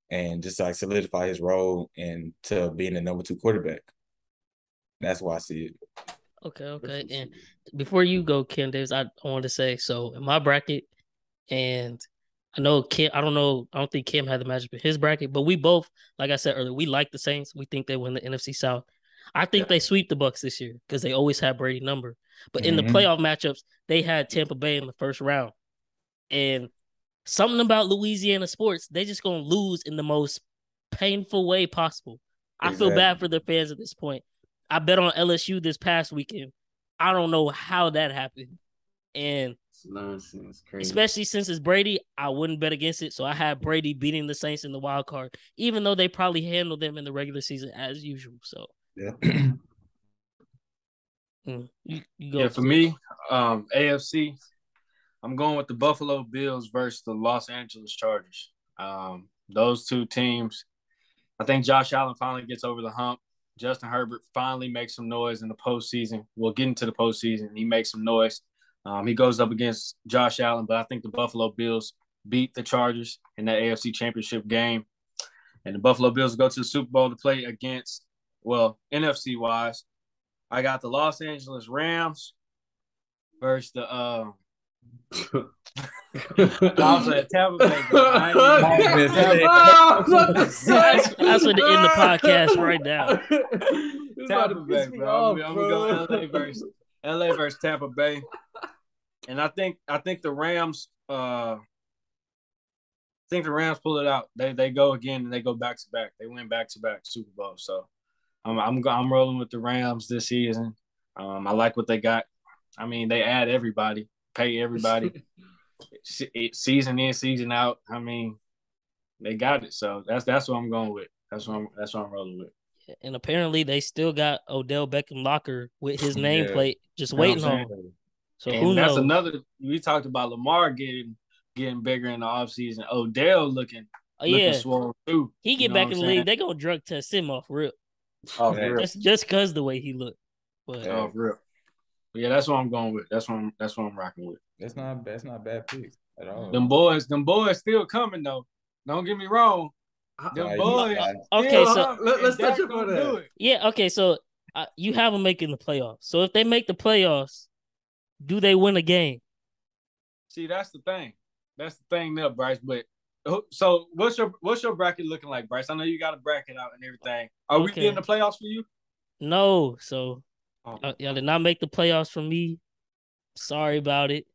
and just like solidify his role and to being the number 2 quarterback. That's why I see it. Okay. And before you go, Kim Davis, I want to say, so in my bracket, and I know Kim, I don't think Kim had the matchup in his bracket, but we both, like I said earlier, we like the Saints. We think they win the NFC South. I think they sweep the Bucks this year because they always have Brady number. But in the playoff matchups, they had Tampa Bay in the first round. And something about Louisiana sports, they just gonna lose in the most painful way possible. I feel bad for their fans at this point. I bet on LSU this past weekend. I don't know how that happened. And it's nonsense, crazy. Especially since it's Brady, I wouldn't bet against it. So I had Brady beating the Saints in the wild card, even though they probably handled them in the regular season as usual. So yeah. You go. For me, AFC, I'm going with the Buffalo Bills versus the Los Angeles Chargers. Those two teams, I think Josh Allen finally gets over the hump. Justin Herbert finally makes some noise in the postseason. We'll get into the postseason. He makes some noise. He goes up against Josh Allen, but I think the Buffalo Bills beat the Chargers in that AFC Championship game. And the Buffalo Bills go to the Super Bowl to play against, NFC-wise, I got the Los Angeles Rams versus the also Tampa Bay. That's what to end the podcast right now. Tampa Bay, bro. I'm gonna go LA versus Tampa Bay. And I think the Rams pull it out. They go again and they go back to back. They win back to back Super Bowl. So I'm rolling with the Rams this season. I like what they got. I mean, they add everybody, pay everybody, season in, season out. I mean, they got it. So that's what I'm going with. That's what I'm rolling with. And apparently, they still got Odell Beckham Locker with his nameplate, just waiting on him. So and who knows? That's another. We talked about Lamar getting bigger in the offseason. Odell looking swole too. He get back in the league, they gonna drug test him off rip. Off rip. Just cause the way he looked. But off rip. But yeah, that's what I'm going with. That's what I'm rocking with. That's not a bad pick at all. Them boys still coming though. Don't get me wrong. Them boys. Okay, so let's touch upon that. Yeah, okay, so you have them making the playoffs. So if they make the playoffs, do they win a game? See, that's the thing. That's the thing there, Bryce. But so what's your bracket looking like, Bryce? I know you got a bracket out and everything. Are we getting the playoffs for you? No. So y'all did not make the playoffs for me. Sorry about it.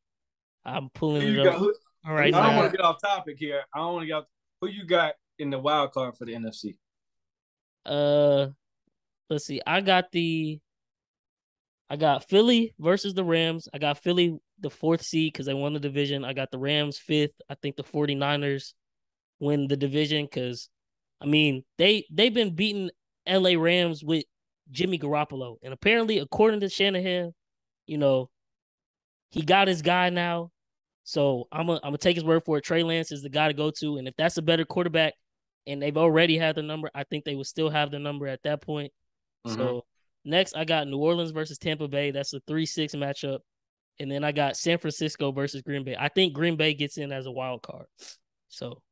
I'm pulling it up. All right. I don't want to get off topic here. I don't want to get off. Who you got in the wild card for the NFC? Let's see. I got Philly versus the Rams. I got Philly the 4th seed because they won the division. I got the Rams 5th. I think the 49ers win the division because, I mean, they've been beating LA Rams with Jimmy Garoppolo. And apparently, according to Shanahan, he got his guy now. So I'm gonna take his word for it. Trey Lance is the guy to go to, and if that's a better quarterback, and they've already had the number, I think they would still have the number at that point. Mm-hmm. So next, I got New Orleans versus Tampa Bay. That's a 3-6 matchup, and then I got San Francisco versus Green Bay. I think Green Bay gets in as a wild card. So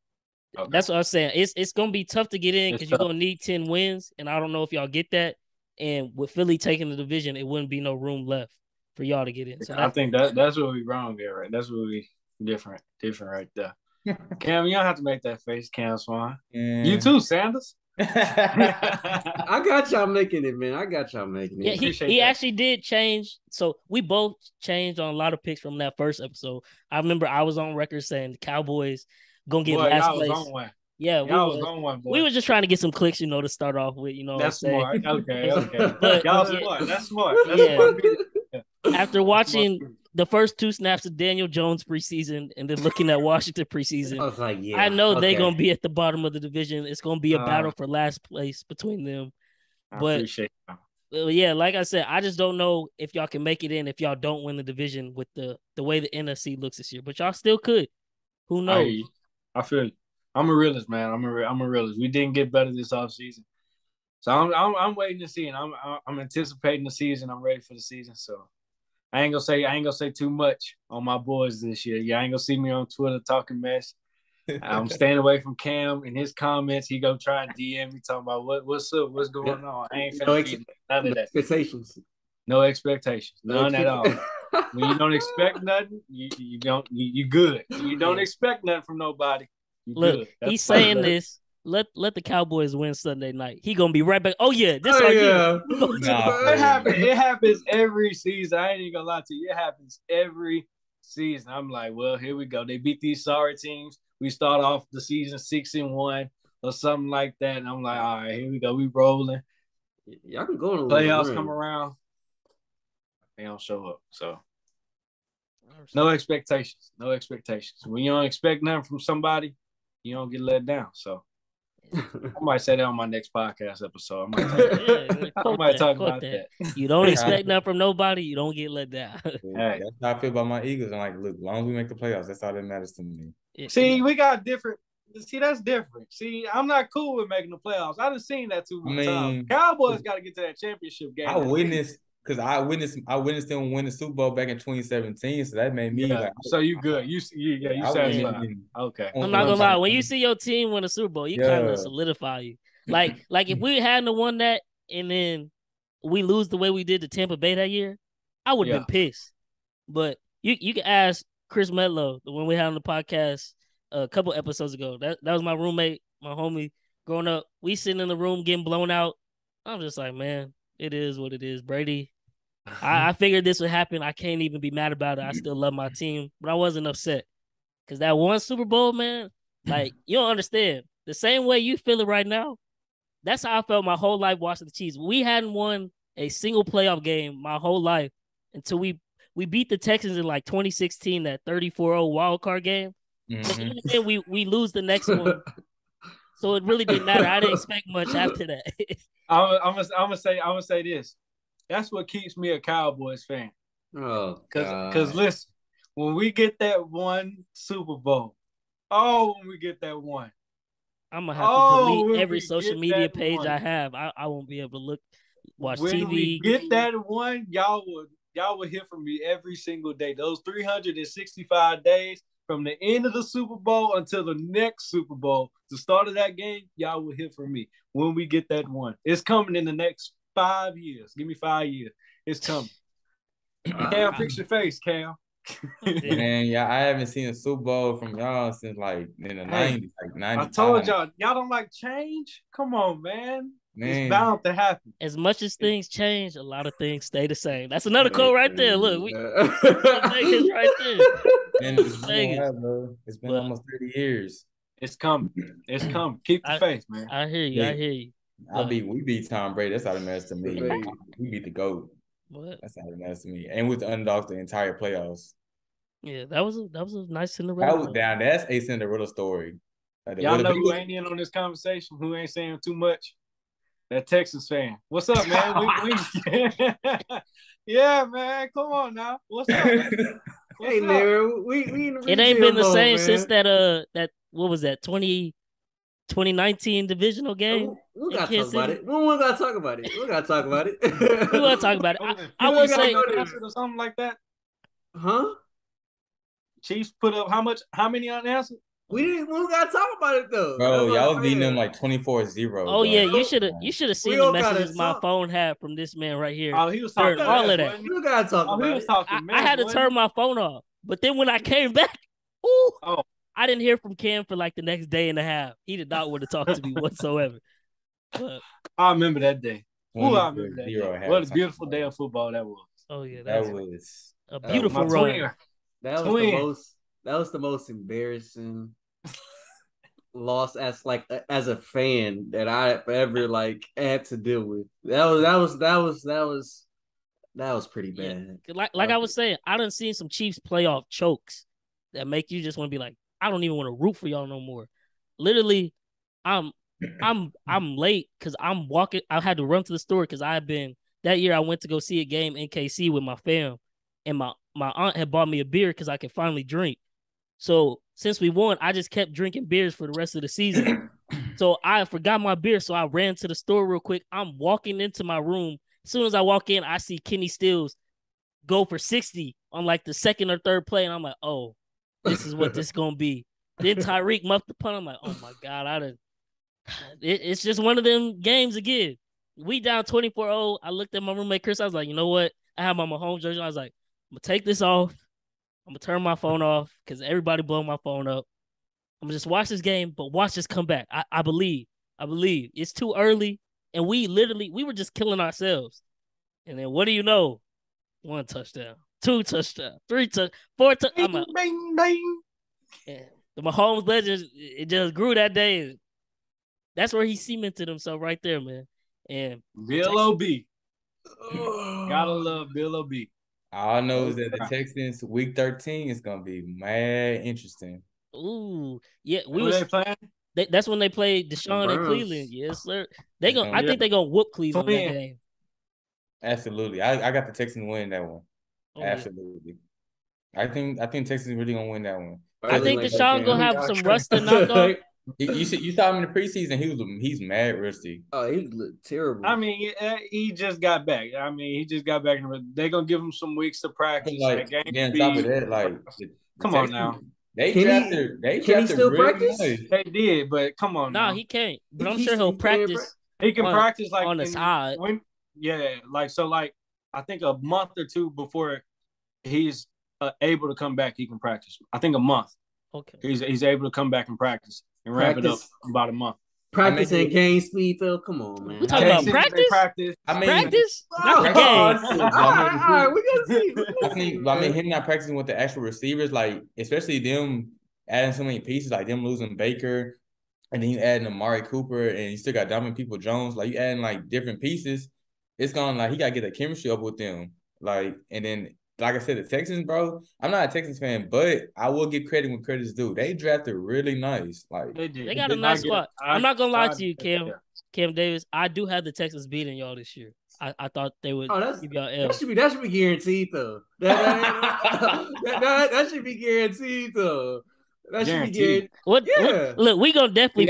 that's what I was saying. It's gonna be tough to get in because you're gonna need 10 wins, and I don't know if y'all get that. And with Philly taking the division, it wouldn't be no room left for y'all to get in. So I think that's where we wrong there, right? That's where we different right there. Cam, you don't have to make that face, Cam Swann. You too, Sanders. I got y'all making it, man. I got y'all making it. Yeah, he actually did change. So we both changed on a lot of picks from that first episode. I remember I was on record saying the Cowboys gonna get last place. Was on one. Yeah, y'all was on one. Boy. We were just trying to get some clicks, to start off with. That's smart. Okay. But y'all smart. That's smart. Smart. After watching the first 2 snaps of Daniel Jones preseason and then looking at Washington preseason, I was like, yeah, I know they're gonna be at the bottom of the division. It's gonna be a battle for last place between them. I appreciate that. Yeah, like I said, I just don't know if y'all can make it in if y'all don't win the division with the way the NFC looks this year. But y'all still could. Who knows? I feel you. I'm a realist, man. I'm a realist. We didn't get better this offseason. So I'm waiting to see, and I'm anticipating the season. I'm ready for the season. So I ain't gonna say too much on my boys this year. Yeah, I ain't gonna see me on Twitter talking mess. I'm staying away from Cam and his comments. He go try and DM me talking about what's up, what's going on. I ain't finna none of that. Expectations. No expectations. None at all. When you don't expect nothing, you good. You don't expect nothing from nobody. Look, he's saying this. Let the Cowboys win Sunday night. He gonna be right back. Oh yeah, this our year. It happens every season. I ain't even gonna lie to you. It happens every season. I'm like, well, here we go. They beat these sorry teams. We start off the season 6-1 or something like that, and I'm like, all right, here we go. We rolling. Y'all can go on a playoffs come around. They don't show up. So no expectations. No expectations. When you don't expect nothing from somebody, you don't get let down. So I might say that on my next podcast episode. I might talk about that. You don't expect nothing from nobody, you don't get let down. Hey. That's how I feel about my Eagles. I'm like, look, as long as we make the playoffs, that's all that matters to me. See, we got different. See, that's different. See, I'm not cool with making the playoffs. I done seen that too many times. Cowboys got to get to that championship game. I witnessed them win the Super Bowl back in 2017, so that made me like. So you good? You satisfied? Okay. I'm not gonna lie. When you see your team win a Super Bowl, you kind of solidify you. Like if we hadn't won that and then we lose the way we did to Tampa Bay that year, I would have been pissed. But you can ask Chris Medlow when we had on the podcast a couple episodes ago. That was my roommate, my homie. Growing up, we sitting in the room getting blown out. I'm just like, man, it is what it is. Brady. I figured this would happen. I can't even be mad about it. I still love my team, but I wasn't upset because that one Super Bowl, man. Like you don't understand. The same way you feel it right now, that's how I felt my whole life watching the Chiefs. We hadn't won a single playoff game my whole life until we beat the Texans in like 2016, that 34-0 wild card game. Mm-hmm. Even then we lose the next one. So it really didn't matter. I didn't expect much after that. I'm gonna say this. That's what keeps me a Cowboys fan. Oh, because listen, when we get that one Super Bowl, when we get that one, I'm gonna have to delete every social media page I have. I won't be able to watch when TV. When we get that one, y'all would hear from me every single day. Those 365 days from the end of the Super Bowl until the next Super Bowl, the start of that game, y'all will hear from me when we get that one. It's coming in the next 5 years. Give me 5 years. It's coming. Cam, fix your face, Cam. Man, I haven't seen a Super Bowl from y'all since like in the 90s, like 95. I told y'all don't like change? Come on, man. It's bound to happen. As much as things change, a lot of things stay the same. That's another quote right there. Look, Vegas right there. And it's been almost 30 years. It's coming. It's coming. Keep the faith, man. I hear you. We beat Tom Brady. That's how it matters to me. We beat the GOAT. What? That's how it matters to me. And with the underdogs the entire playoffs. Yeah, that was a nice Cinderella. That's a Cinderella story. Y'all know who ain't in on this conversation? Who ain't saying too much? That Texas fan. What's up, man? Yeah, man. Come on now. What's up? Hey, man, we in the It ain't been the mode, same man. since that what was that 2019 divisional game. We gotta talk about it. We gotta talk about it. We gotta talk about it. We want to talk about it. I would would say or something like that. Huh? Chiefs put up how many unanswered? We gotta talk about it though. Bro, y'all was beating them like 24-0. Oh yeah, you should have seen the messages my phone had from this man right here. Oh, he was talking all of that. We gotta talk about it. I had to turn my phone off, but then when I came back, I didn't hear from Cam for like the next day and a half. He did not want to talk to me whatsoever. But I remember that day. I remember that day. What a beautiful day of football that was. Oh yeah, that was a beautiful run. That was the most embarrassing loss as a fan that I ever had to deal with. That was pretty bad. Yeah. Like I was saying, I done seen some Chiefs playoff chokes that make you just want to be like, I don't even want to root for y'all no more. Literally, I'm late because I'm walking. I had to run to the store because that year I went to go see a game in KC with my fam, and my aunt had bought me a beer because I could finally drink. So since we won, I just kept drinking beers for the rest of the season. So I forgot my beer, so I ran to the store real quick. I'm walking into my room. As soon as I walk in, I see Kenny Stills go for 60 on like the second or third play, and I'm like, oh, this is what this gonna be. Then Tyreek muffed the punt. I'm like, oh my God, it's just one of them games again. We down 24-0. I looked at my roommate Chris. I was like, you know what? I have my Mahomes jersey. I was like, I'm gonna take this off. I'm gonna turn my phone off because everybody blowing my phone up. I'm gonna just watch this game, but watch this come back. I believe. It's too early, and we were just killing ourselves. And then what do you know? 1 touchdown, 2 touchdowns, 3 touchdowns, 4 touchdowns. I'm like, bang, bang. Yeah, the Mahomes legend, it just grew that day. That's where he cemented himself right there, man. And Bill O.B. Gotta love Bill O.B. All I know is that the Texans week 13 is gonna be mad interesting. Ooh, yeah, they playing? That's when they played Deshaun in Cleveland. Yes, sir. I think they gonna whoop Cleveland that game. Absolutely, I got the Texans winning that one. Oh, absolutely, yeah. I think Texans really gonna win that one. I think Deshaun gonna have some rust to knock off. You saw him in the preseason. He's mad rusty. Oh, he looked terrible. I mean, he just got back. They're gonna give him some weeks to practice. On top of that, come on now. They drafted still really practice? Nice. They did, but come on. No, he can't. But I'm sure he'll practice. He can practice on the side. I think a month or two before he's able to come back, he can practice. I think a month. Okay. He's able to come back and practice and wrap it up about a month. Practice and game speed, though. Come on, man. We talking about practice? Practice. Practice? Not the game. All right, we gotta see. Him not practicing with the actual receivers, especially them adding so many pieces, like them losing Baker, and then you adding Amari Cooper, and you still got Donovan People-Jones. You adding different pieces. It's gonna he gotta get the chemistry up with them. And then like I said, the Texans, bro, I'm not a Texans fan, but I will give credit when credit's due. They drafted really nice. They did. They got a nice squad. I'm not gonna lie to you, Cam Davis. I do have the Texans beating y'all this year. I thought they would give y'all L. That should be guaranteed though. That should be guaranteed though. That should be guaranteed. Look, we gonna definitely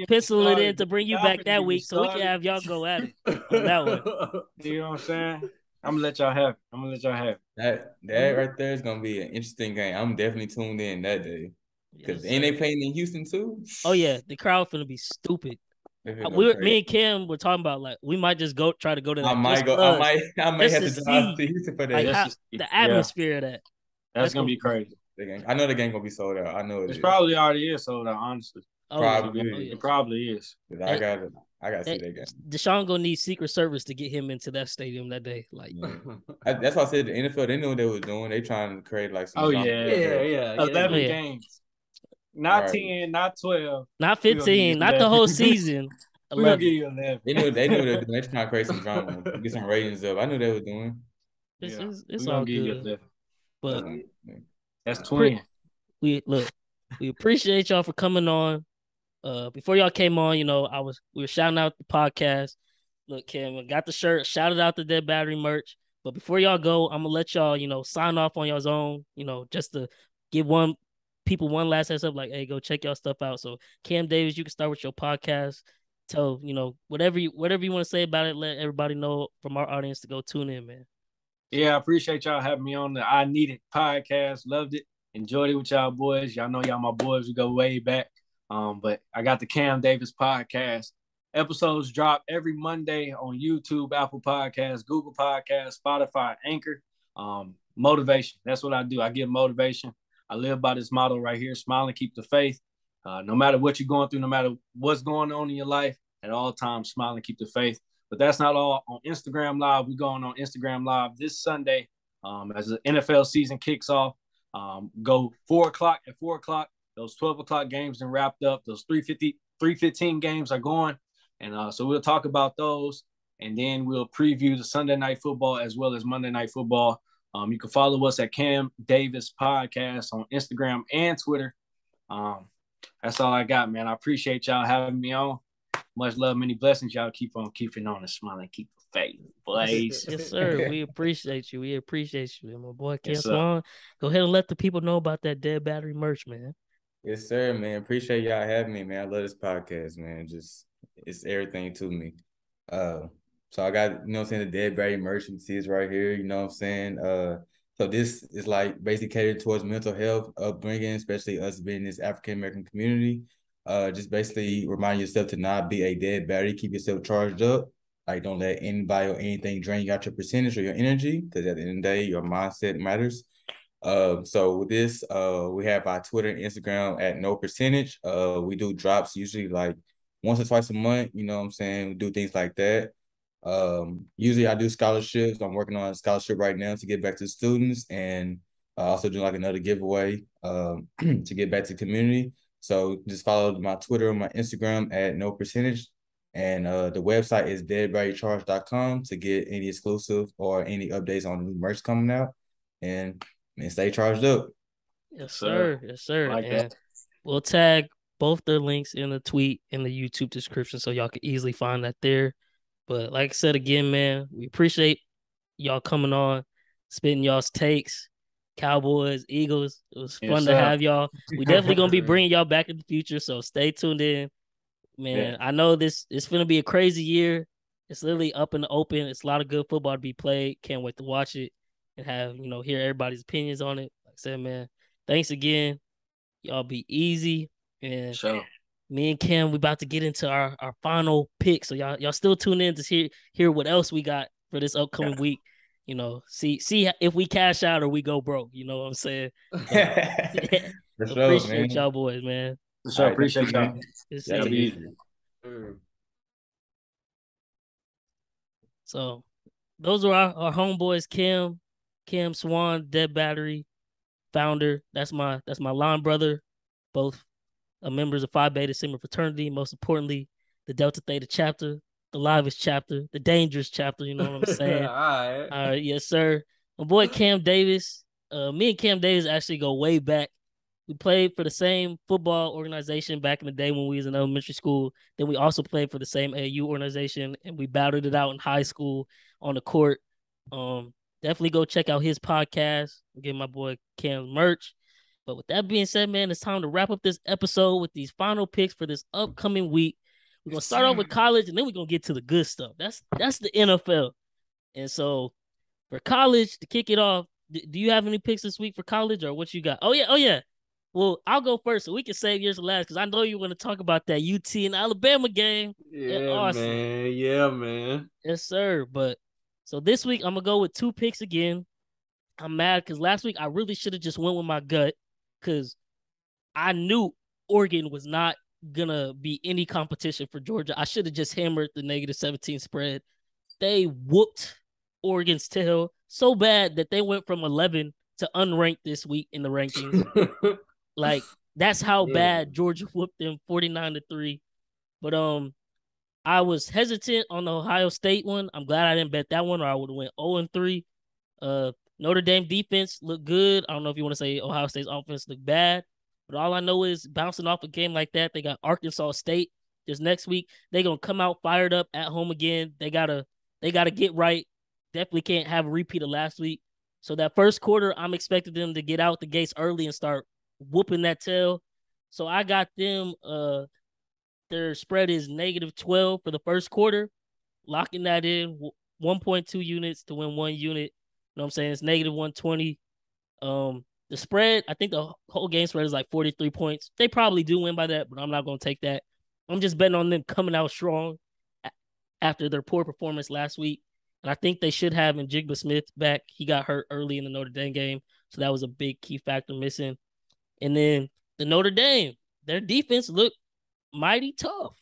pencil it in to bring you back that week so we can have y'all go at it on that one. You know what I'm saying? I'm gonna let y'all have it. That right there is gonna be an interesting game. I'm definitely tuned in that day. Because ain't they playing in Houston too? Oh yeah, the crowd finna be stupid. Me and Kim were talking about we might just try to go to that. I might have to drive to Houston for that. The atmosphere of that. That's gonna be crazy. I know the game gonna be sold out. I know it probably already is sold out. Honestly, it probably is. I got to see that game. Deshaun gonna need Secret Service to get him into that stadium that day. That's why I said the NFL. They knew what they was doing. They trying to create some. Yeah. 11 games, not 10, not 12, not 15, not the whole season. 11. Give you 11. They knew they were doing. They trying to create some drama, get some ratings up. I knew they were doing. It's all good. But that's twin. We appreciate y'all for coming on. Before y'all came on, we were shouting out the podcast. Look, Kim, I got the shirt. Shouted out the Dead Battery merch. But before y'all go, I'm gonna let y'all, sign off on y'all's own, just to give people one last heads up, like, hey, go check y'all stuff out. So Cam Davis, you can start with your podcast. Tell, whatever you want to say about it, let everybody know from our audience to go tune in, man. Yeah, I appreciate y'all having me on the I Need It podcast. Loved it. Enjoyed it with y'all boys. Y'all know y'all my boys. We go way back. But I got the Cam Davis podcast. Episodes drop every Monday on YouTube, Apple Podcasts, Google Podcasts, Spotify, Anchor. Motivation. That's what I do. I give motivation. I live by this motto right here: smile and keep the faith. No matter what you're going through, no matter what's going on in your life, at all times, smile and keep the faith. But that's not all. On Instagram Live, we're going on Instagram Live this Sunday as the NFL season kicks off. Go 4 o'clock. At 4 o'clock, those 12 o'clock games are wrapped up. Those 3:15 games are going. And so we'll talk about those. And then we'll preview the Sunday Night Football as well as Monday Night Football. You can follow us at Cam Davis Podcast on Instagram and Twitter. That's all I got, man. I appreciate y'all having me on. Much love, many blessings. Y'all keep on keeping on and smiling, keep the faith, boys. Yes, sir. We appreciate you. We appreciate you. And my boy Cam Yes, Swann, go ahead and let the people know about that Dead Battery merch, man. Yes, sir, man. Appreciate y'all having me, man. I love this podcast, man. It's everything to me. So I got, what I'm saying, the Dead Battery merch you see is right here, you know what I'm saying? So this is like basically catered towards mental health upbringing, especially us being in this African American community. Just basically remind yourself to not be a dead battery. Keep yourself charged up. Like, don't let anybody or anything drain you out your percentage or your energy, because at the end of the day, your mindset matters. So with this, we have our Twitter and Instagram at No Percentage. We do drops usually like once or twice a month. You know what I'm saying? We do things like that. Usually I do scholarships. I'm working on a scholarship right now to get back to the students, and also do like another giveaway to get back to the community. So just follow my Twitter and my Instagram at No Percentage. And the website is deadbatterycharge.com to get any exclusive or any updates on new merch coming out. And stay charged up. Yes, sir. Yes, sir. Like and that. we'll tag both their links in the tweet in the YouTube description so y'all can easily find that there. But like I said again, man, we appreciate y'all coming on, spitting y'all's takes. Cowboys, Eagles. It was fun to have y'all. We definitely gonna be bringing y'all back in the future, so stay tuned in, man. Yeah. I know it's gonna be a crazy year. It's literally up in the open. It's a lot of good football to be played. Can't wait to watch it and have hear everybody's opinions on it. Like I said, man, thanks again. Y'all be easy, and Sure. me and Cam, we about to get into our final pick. So y'all still tune in to hear what else we got for this upcoming week. See if we cash out or we go broke. You know what I'm saying? For sure, appreciate man. y'all boys, man. For sure. Appreciate y'all. Yeah, be So those are our homeboys, Cam Swann, Dead Battery founder. That's my line brother. Both members of Phi Beta Sigma fraternity. Most importantly, the Delta Theta chapter, the livest chapter, the dangerous chapter. You know what I'm saying? All right, yes, sir. My boy Cam Davis. Me and Cam Davis actually go way back. We played for the same football organization back in the day when we was in elementary school. Then we also played for the same AU organization, and we battled it out in high school on the court. Definitely go check out his podcast. Get my boy Cam's merch. But with that being said, man, it's time to wrap up this episode with these final picks for this upcoming week. We're gonna start off with college, and then we're gonna get to the good stuff. That's the NFL. And so for college, to kick it off, do you have any picks this week for college, or what you got? Oh yeah. Well, I'll go first, so we can save yours for last, because I know you want to talk about that UT and Alabama game. Yeah, man. Yeah, man. Yes, sir. But so this week I'm gonna go with 2 picks again. I'm mad because last week I really should have just went with my gut, because I knew Oregon was not gonna be any competition for Georgia. I should have just hammered the -17 spread. They whooped Oregon's tail so bad that they went from 11 to unranked this week in the rankings. Like, that's how bad Georgia whooped them 49-3. But I was hesitant on the Ohio State one. I'm glad I didn't bet that one, or I would have went 0-3. Notre Dame defense looked good. I don't know if you want to say Ohio State's offense looked bad, but all I know is bouncing off a game like that, they got Arkansas State this next week. They're gonna come out fired up at home again. They gotta get right. definitely can't have a repeat of last week. So that first quarter, I'm expecting them to get out the gates early and start whooping that tail. So I got them. Their spread is -12 for the first quarter, locking that in 1.2 units to win 1 unit. You know what I'm saying? It's -120. The spread, I think the whole game spread is like 43 points. They probably do win by that, but I'm not going to take that. I'm just betting on them coming out strong after their poor performance last week. And I think they should have Njigba Smith back. He got hurt early in the Notre Dame game, so that was a big key factor missing. And then the Notre Dame, their defense looked mighty tough.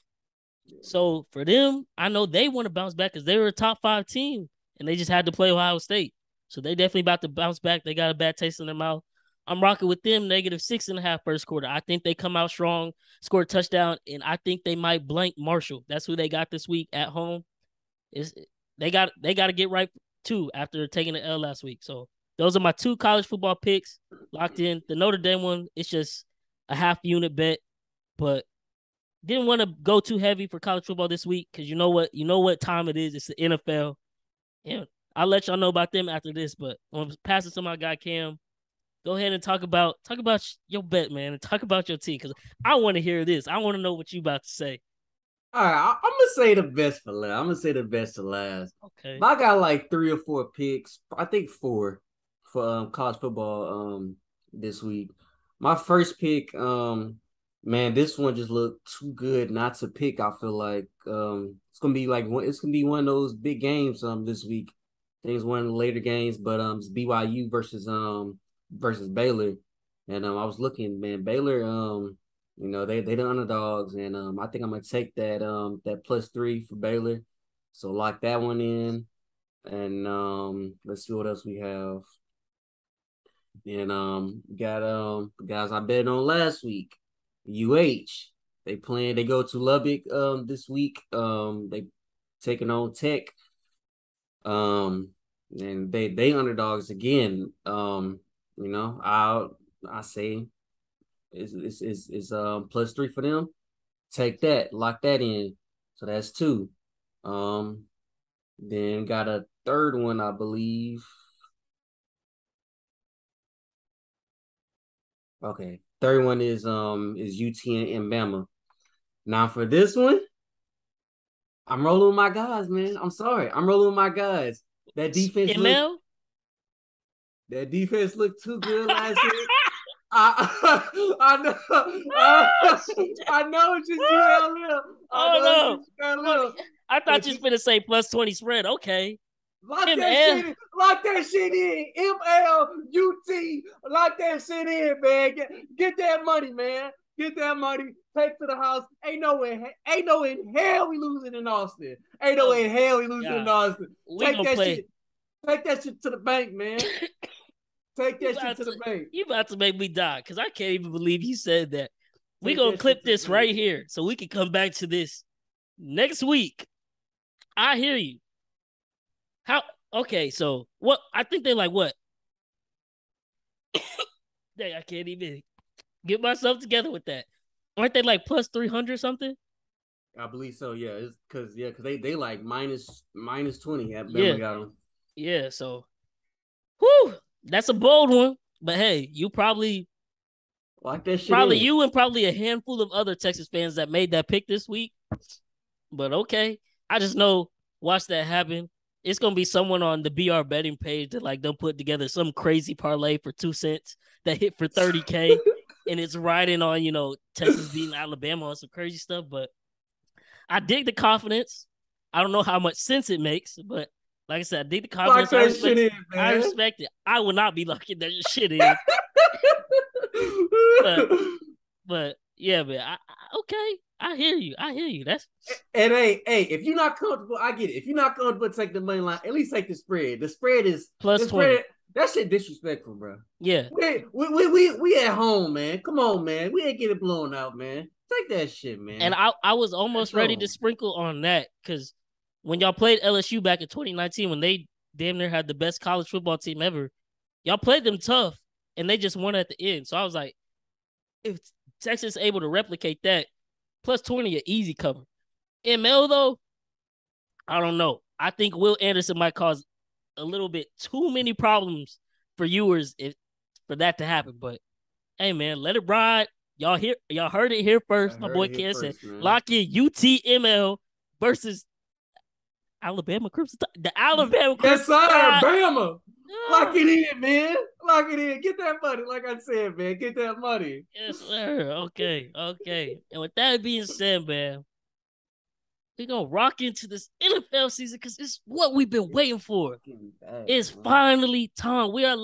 So for them, I know they want to bounce back because they were a top 5 team, and they just had to play Ohio State. So they definitely about to bounce back. They got a bad taste in their mouth. I'm rocking with them -6.5 first quarter. I think they come out strong, score a touchdown, and I think they might blank Marshall. That's who they got this week at home. They got to get right too after taking the L last week. So those are my 2 college football picks locked in. The Notre Dame one, it's just a half unit bet, but didn't want to go too heavy for college football this week because you know what time it is. It's the NFL, and I'll let y'all know about them after this. But I'm passing to my guy Cam. Go ahead and talk about your bet, man, and talk about your team because I want to hear this. I want to know what you about to say. All right, I'm gonna say the best for last. I'm gonna say the best to last. Okay. But I got like 3 or 4 picks. I think 4 for college football this week. My first pick, man, this one just looked too good not to pick. I feel like it's gonna be one of those big games this week. I think it's one of the later games, but it's BYU versus Baylor. And I was looking, man, Baylor, they the underdogs, and I think I'm gonna take that +3 for Baylor. So lock that one in. And let's see what else we have. And got guys I bet on last week. UH. They go to Lubbock this week. They taking on Tech. And they underdogs again. I say it's +3 for them. Take that, lock that in. So that's 2. Then got a third one, I believe. Okay. Third one is UT and Bama. Now for this one, I'm rolling with my guys, man. I'm sorry. I'm rolling with my guys. That defense looked too good last week. I know. I know it's just ULM. Oh no! I thought you was gonna say +20 spread. Okay. Lock that shit in. MLUT. Lock that shit in, man. Get that money, man. Get that money. Take to the house. Ain't no in hell we losing in Austin. Ain't no in hell we losing in Austin. Take that shit to the bank, man. Take that shit to the bank. You about to make me die because I can't even believe you said that. We gonna clip this right here so we can come back to this next week. I hear you. Okay, so what? I think they're like what? Dang, I can't even get myself together with that. Aren't they like +300 something? I believe so. Yeah, it's because they like -20 at Bama got them. Yeah, so, whew, that's a bold one. But hey, you probably like that shit. Probably you and probably a handful of other Texas fans that made that pick this week. But okay, I just know watch that happen. It's gonna be someone on the BR betting page that like they'll put together some crazy parlay for 2 cents that hit for 30K, and it's riding on Texas beating Alabama on some crazy stuff. But I dig the confidence. I don't know how much sense it makes, but like I said, I dig the confidence. I respect it. I will not be locking that shit in. but yeah, man. Okay. I hear you. That's and hey, if you're not comfortable, I get it. If you're not comfortable, take the money line. At least take the spread. The spread is +20. That shit disrespectful, bro. Yeah. We at home, man. Come on, man. We ain't getting blown out, man. Take that shit, man. And I was almost ready to sprinkle on that because when y'all played LSU back in 2019, when they damn near had the best college football team ever, y'all played them tough and they just won at the end. So I was like, if Texas is able to replicate that, +20, an easy cover. ML though, I don't know. I think Will Anderson might cause a little bit too many problems for viewers for that to happen. But hey, man, let it ride. Y'all heard it here first. My boy Ken said, lock in UTML versus Alabama Crimson. The Alabama Crimson. Yes, sir, Bama. Lock it in, man. Lock it in. Get that money. Like I said, man, get that money. Yes, sir. Okay. And with that being said, man, we're going to rock into this NFL season because it's what we've been waiting for. It's finally time. We are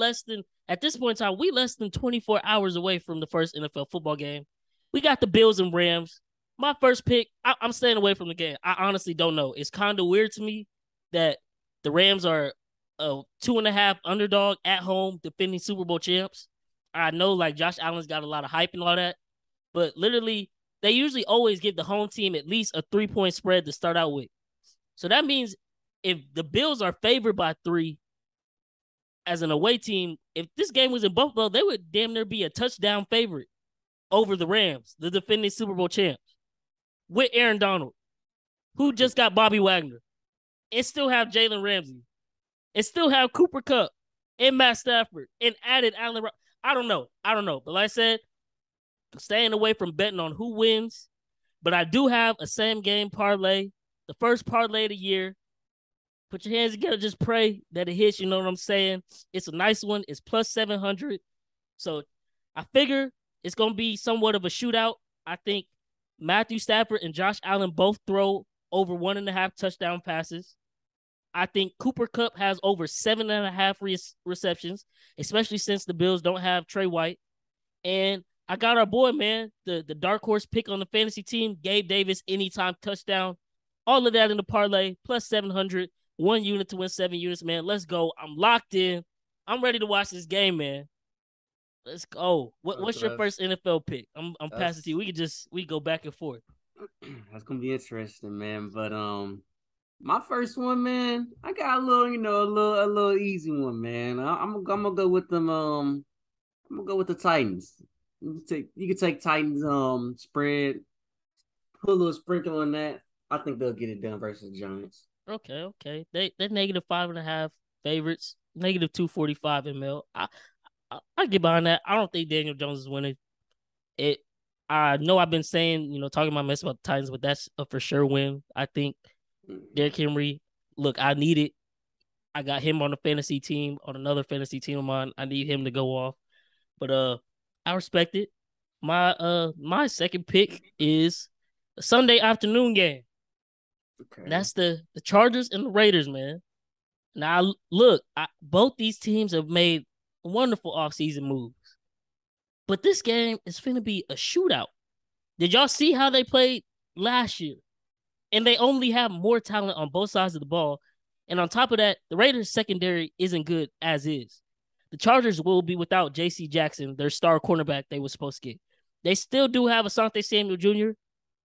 at this point in time, we less than 24 hours away from the first NFL football game. We got the Bills and Rams. My first pick, I'm staying away from the game. I honestly don't know. It's kind of weird to me that the Rams are a 2.5 underdog at home defending Super Bowl champs. I know like Josh Allen's got a lot of hype and all that, but literally they usually always give the home team at least a 3-point spread to start out with. So that means if the Bills are favored by 3 as an away team, if this game was in Buffalo, they would damn near be a touchdown favorite over the Rams, the defending Super Bowl champs, with Aaron Donald, who just got Bobby Wagner, and still have Jalen Ramsey, and still have Cooper Kupp and Matt Stafford, and added Allen. I don't know. But like I said, I'm staying away from betting on who wins. But I do have a same game parlay, the first parlay of the year. Put your hands together, just pray that it hits. You know what I'm saying? It's a nice one. It's plus 700. So I figure it's going to be somewhat of a shootout. I think Matthew Stafford and Josh Allen both throw over 1.5 touchdown passes. I think Cooper Kupp has over 7.5 receptions, especially since the Bills don't have Trey White. And I got our boy, man, the dark horse pick on the fantasy team, Gabe Davis, anytime touchdown. All of that in the parlay, plus 700, 1 unit to win 7 units, man. Let's go. I'm locked in. I'm ready to watch this game, man. Let's go. What's your first NFL pick? I'm passing to you. We go back and forth. That's gonna be interesting, man. But my first one, man, I got a little, a little easy one, man. I'm gonna go with them. I'm gonna go with the Titans. You can take Titans spread, put a little sprinkle on that. I think they'll get it done versus Giants. Okay. They're -5.5 favorites, -245 ml. I get behind that. I don't think Daniel Jones is winning it. I know I've been saying, talking my mess about the Titans, but that's a for sure win. I think Derrick Henry, look, I need it. I got him on the fantasy team, on another fantasy team of mine. I need him to go off. But I respect it. My second pick is a Sunday afternoon game. Okay. That's the Chargers and the Raiders, man. Now, look, both these teams have made wonderful offseason moves. But this game is finna be a shootout. Did y'all see how they played last year? And they only have more talent on both sides of the ball. And on top of that, the Raiders' secondary isn't good as is. The Chargers will be without J.C. Jackson, their star cornerback they were supposed to get. They still do have Asante Samuel Jr.,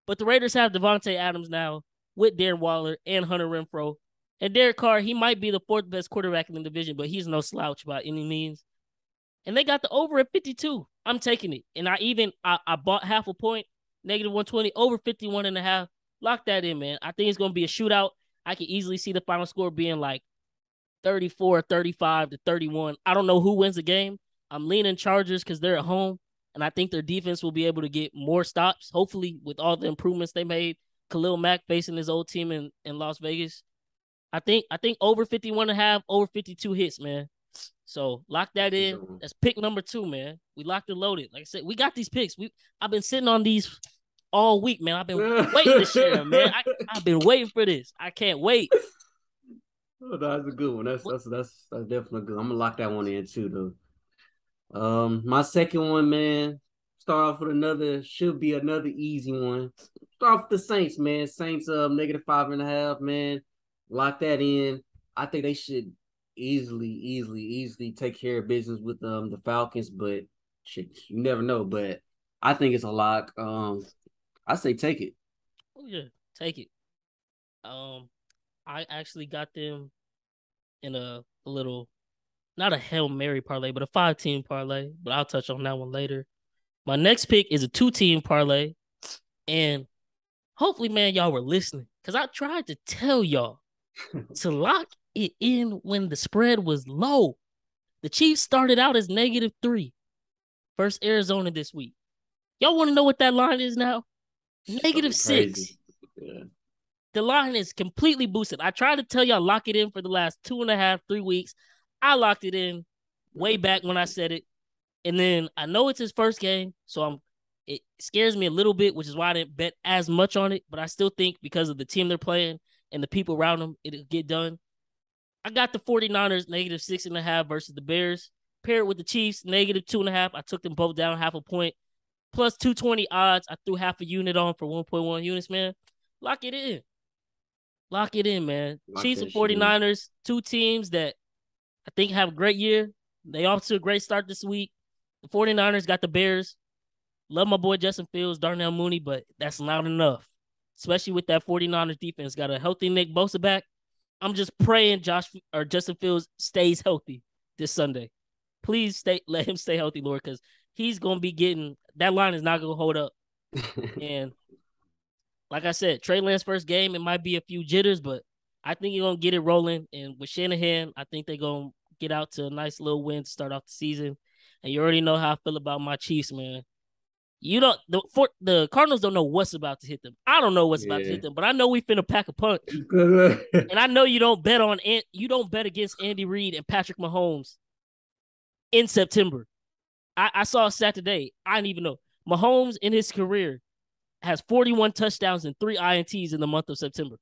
but the Raiders have Devontae Adams now with Darren Waller and Hunter Renfrow. And Derek Carr, he might be the 4th best quarterback in the division, but he's no slouch by any means. And they got the over at 52. I'm taking it. And I bought half a point, -120, over 51.5. Lock that in, man. I think it's going to be a shootout. I can easily see the final score being like 34, 35 to 31. I don't know who wins the game. I'm leaning Chargers because they're at home, and I think their defense will be able to get more stops, hopefully with all the improvements they made. Khalil Mack facing his old team in Las Vegas. I think over 51.5, over 52 hits, man. So lock that in. That's pick number 2, man. We locked and loaded. Like I said, we got these picks. I've been sitting on these all week, man. I've been waiting to share them, man. I've been waiting for this. I can't wait. Oh, that's a good one. That's definitely good. I'm gonna lock that one in too, though. My second one, man. Start off with should be another easy one. Start off with the Saints, man. Saints -5.5, man. Lock that in. I think they should easily take care of business with the Falcons, but shit, you never know. But I think it's a lock. I say take it. Oh yeah, take it. I actually got them in a little, not a Hail Mary parlay, but a 5-team parlay. But I'll touch on that one later. My next pick is a 2-team parlay, and hopefully, man, y'all were listening because I tried to tell y'all to lock it in when the spread was low. The Chiefs started out as -3 versus Arizona this week. Y'all want to know what that line is now? -6. Yeah. The line is completely boosted. I tried to tell y'all lock it in for the last 2.5, 3 weeks. I locked it in way back when I said it. And then I know it's his first game, so it scares me a little bit, which is why I didn't bet as much on it. But I still think because of the team they're playing and the people around them, it'll get done. I got the 49ers -6.5 versus the Bears. Paired with the Chiefs, -2.5. I took them both down half a point. Plus 220 odds. I threw half a unit on for 1.1 units, man. Lock it in. Lock it in, man. Chiefs and 49ers, two teams that I think have a great year. They off to a great start this week. The 49ers got the Bears. Love my boy Justin Fields, Darnell Mooney, but that's not enough. Especially with that 49ers defense. Got a healthy Nick Bosa back. I'm just praying Justin Fields stays healthy this Sunday. Please let him stay healthy, Lord, because he's gonna be getting that line is not gonna hold up. And like I said, Trey Lance's first game, it might be a few jitters, but I think he's gonna get it rolling. And with Shanahan, I think they're gonna get out to a nice little win to start off the season. And you already know how I feel about my Chiefs, man. The Cardinals don't know what's about to hit them. I don't know what's about to hit them, but I know we finna pack a punch. And I know you don't bet against Andy Reid and Patrick Mahomes in September. I saw a stat today. I didn't even know. Mahomes in his career has 41 touchdowns and 3 INTs in the month of September.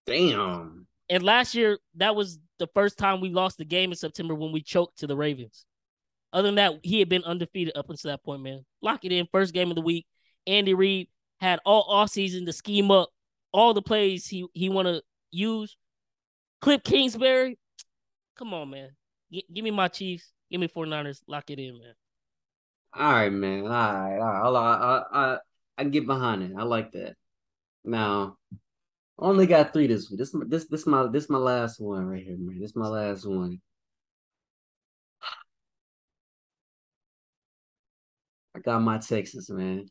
Damn. And last year, that was the first time we lost the game in September when we choked to the Ravens. Other than that, he had been undefeated up until that point, man. Lock it in. First game of the week. Andy Reid had all offseason to scheme up all the plays he want to use. Cliff Kingsbury, come on, man. Give me my Chiefs. Give me 49ers. Lock it in, man. All right, man. All right. I can get behind it. I like that. Now, only got 3 this week. This my last one right here, man. This is my last one. I got my Texans, man.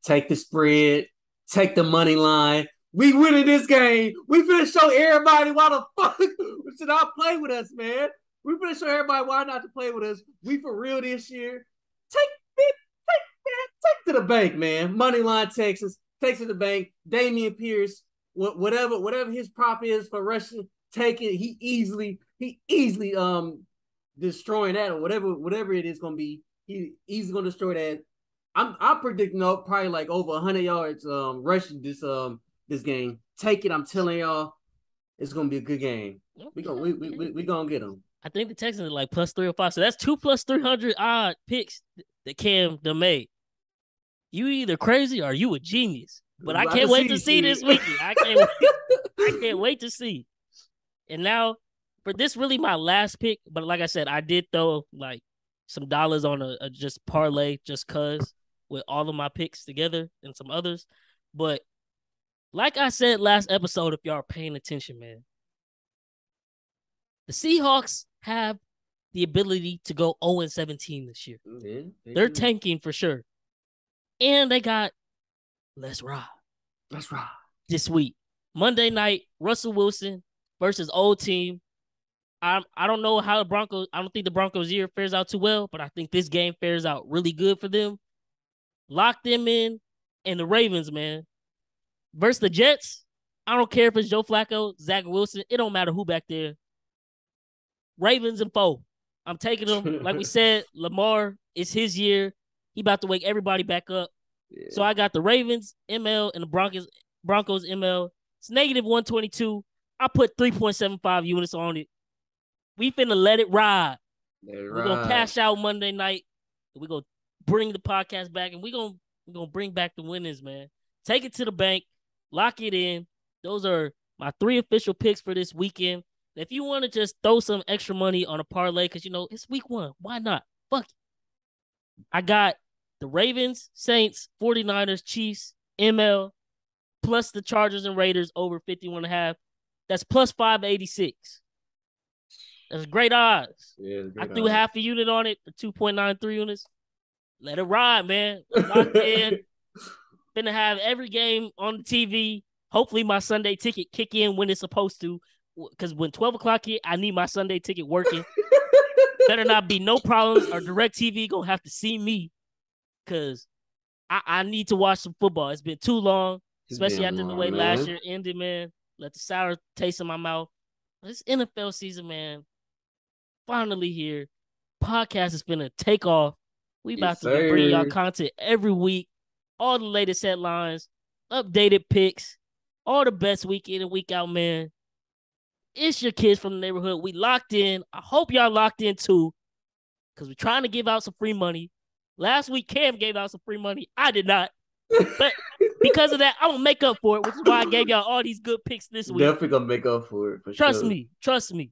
Take the spread. Take the money line. We winning this game. We finna show everybody why the fuck should not play with us, man. We finna show everybody why not to play with us. We for real this year. Take to the bank, man. Money line Texas. Takes to the bank. Damian Pierce. Whatever his prop is for rushing, take it. He easily destroying that or whatever it is gonna be. He's gonna destroy that. I'm predicting probably like over 100 yards rushing this game. Take it. I'm telling y'all, it's gonna be a good game. We gonna get them. I think the Texans are like plus 305. So that's 2 plus 300 odd picks that Cam done made. You either crazy or you a genius. But I can't wait to see this weekend. I can't wait to see. And now for this really my last pick, but like I said, I did throw like some dollars on a just parlay just cuz with all of my picks together and some others. But like I said last episode, if y'all are paying attention, man, the Seahawks have the ability to go 0-17 this year. Yeah, they're tanking for sure. And they got Let's Ride this week. Monday night, Russell Wilson versus old team. I don't know how the Broncos, I don't think the Broncos year fares out too well, but I think this game fares out really good for them. Lock them in. And the Ravens, man, versus the Jets. I don't care if it's Joe Flacco, Zach Wilson. It don't matter who back there. Ravens and 4. I'm taking them. Like we said, Lamar, it's his year. He about to wake everybody back up. Yeah. So I got the Ravens, ML, and the Broncos, ML. It's -122. I put 3.75 units on it. We finna let it ride. We're going to cash out Monday night. We're going to bring the podcast back, and we're going to bring back the winnings, man. Take it to the bank. Lock it in. Those are my 3 official picks for this weekend. If you want to just throw some extra money on a parlay, because, it's week 1. Why not? Fuck it. I got the Ravens, Saints, 49ers, Chiefs, ML, plus the Chargers and Raiders over 51.5. That's plus 586. That's great odds. Yeah, I threw half a unit on it for 2.93 units. Let it ride, man. Locked in. Finna have every game on the TV. Hopefully my Sunday ticket kick in when it's supposed to. because when 12 o'clock hit, I need my Sunday ticket working. Better not be no problems, or DirecTV gonna have to see me, because I need to watch some football. It's been too long, especially after the way last year ended, man. Let the sour taste in my mouth. This NFL season, man, finally here. Podcast is finna take off. We about to be bringing y'all content every week. All the latest headlines, updated picks, all the best week in and week out, man. It's your kids from the neighborhood. We locked in. I hope y'all locked in too, because we're trying to give out some free money. Last week, Cam gave out some free money. I did not. But because of that, I'm going to make up for it, which is why I gave y'all all these good picks this week. Definitely going to make up for it, for Trust me. Trust me.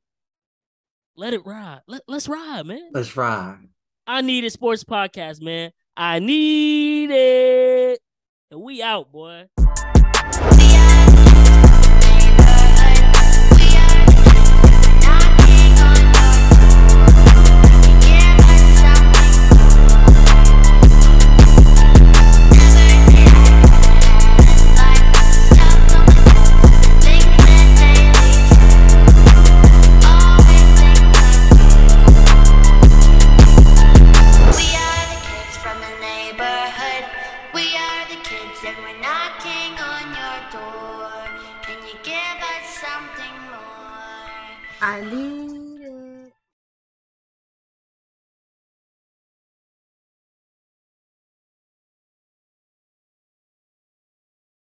Let it ride. Let's ride, man. Let's ride. I Need It Sports Podcast, man. I need it. And we out, boy. I need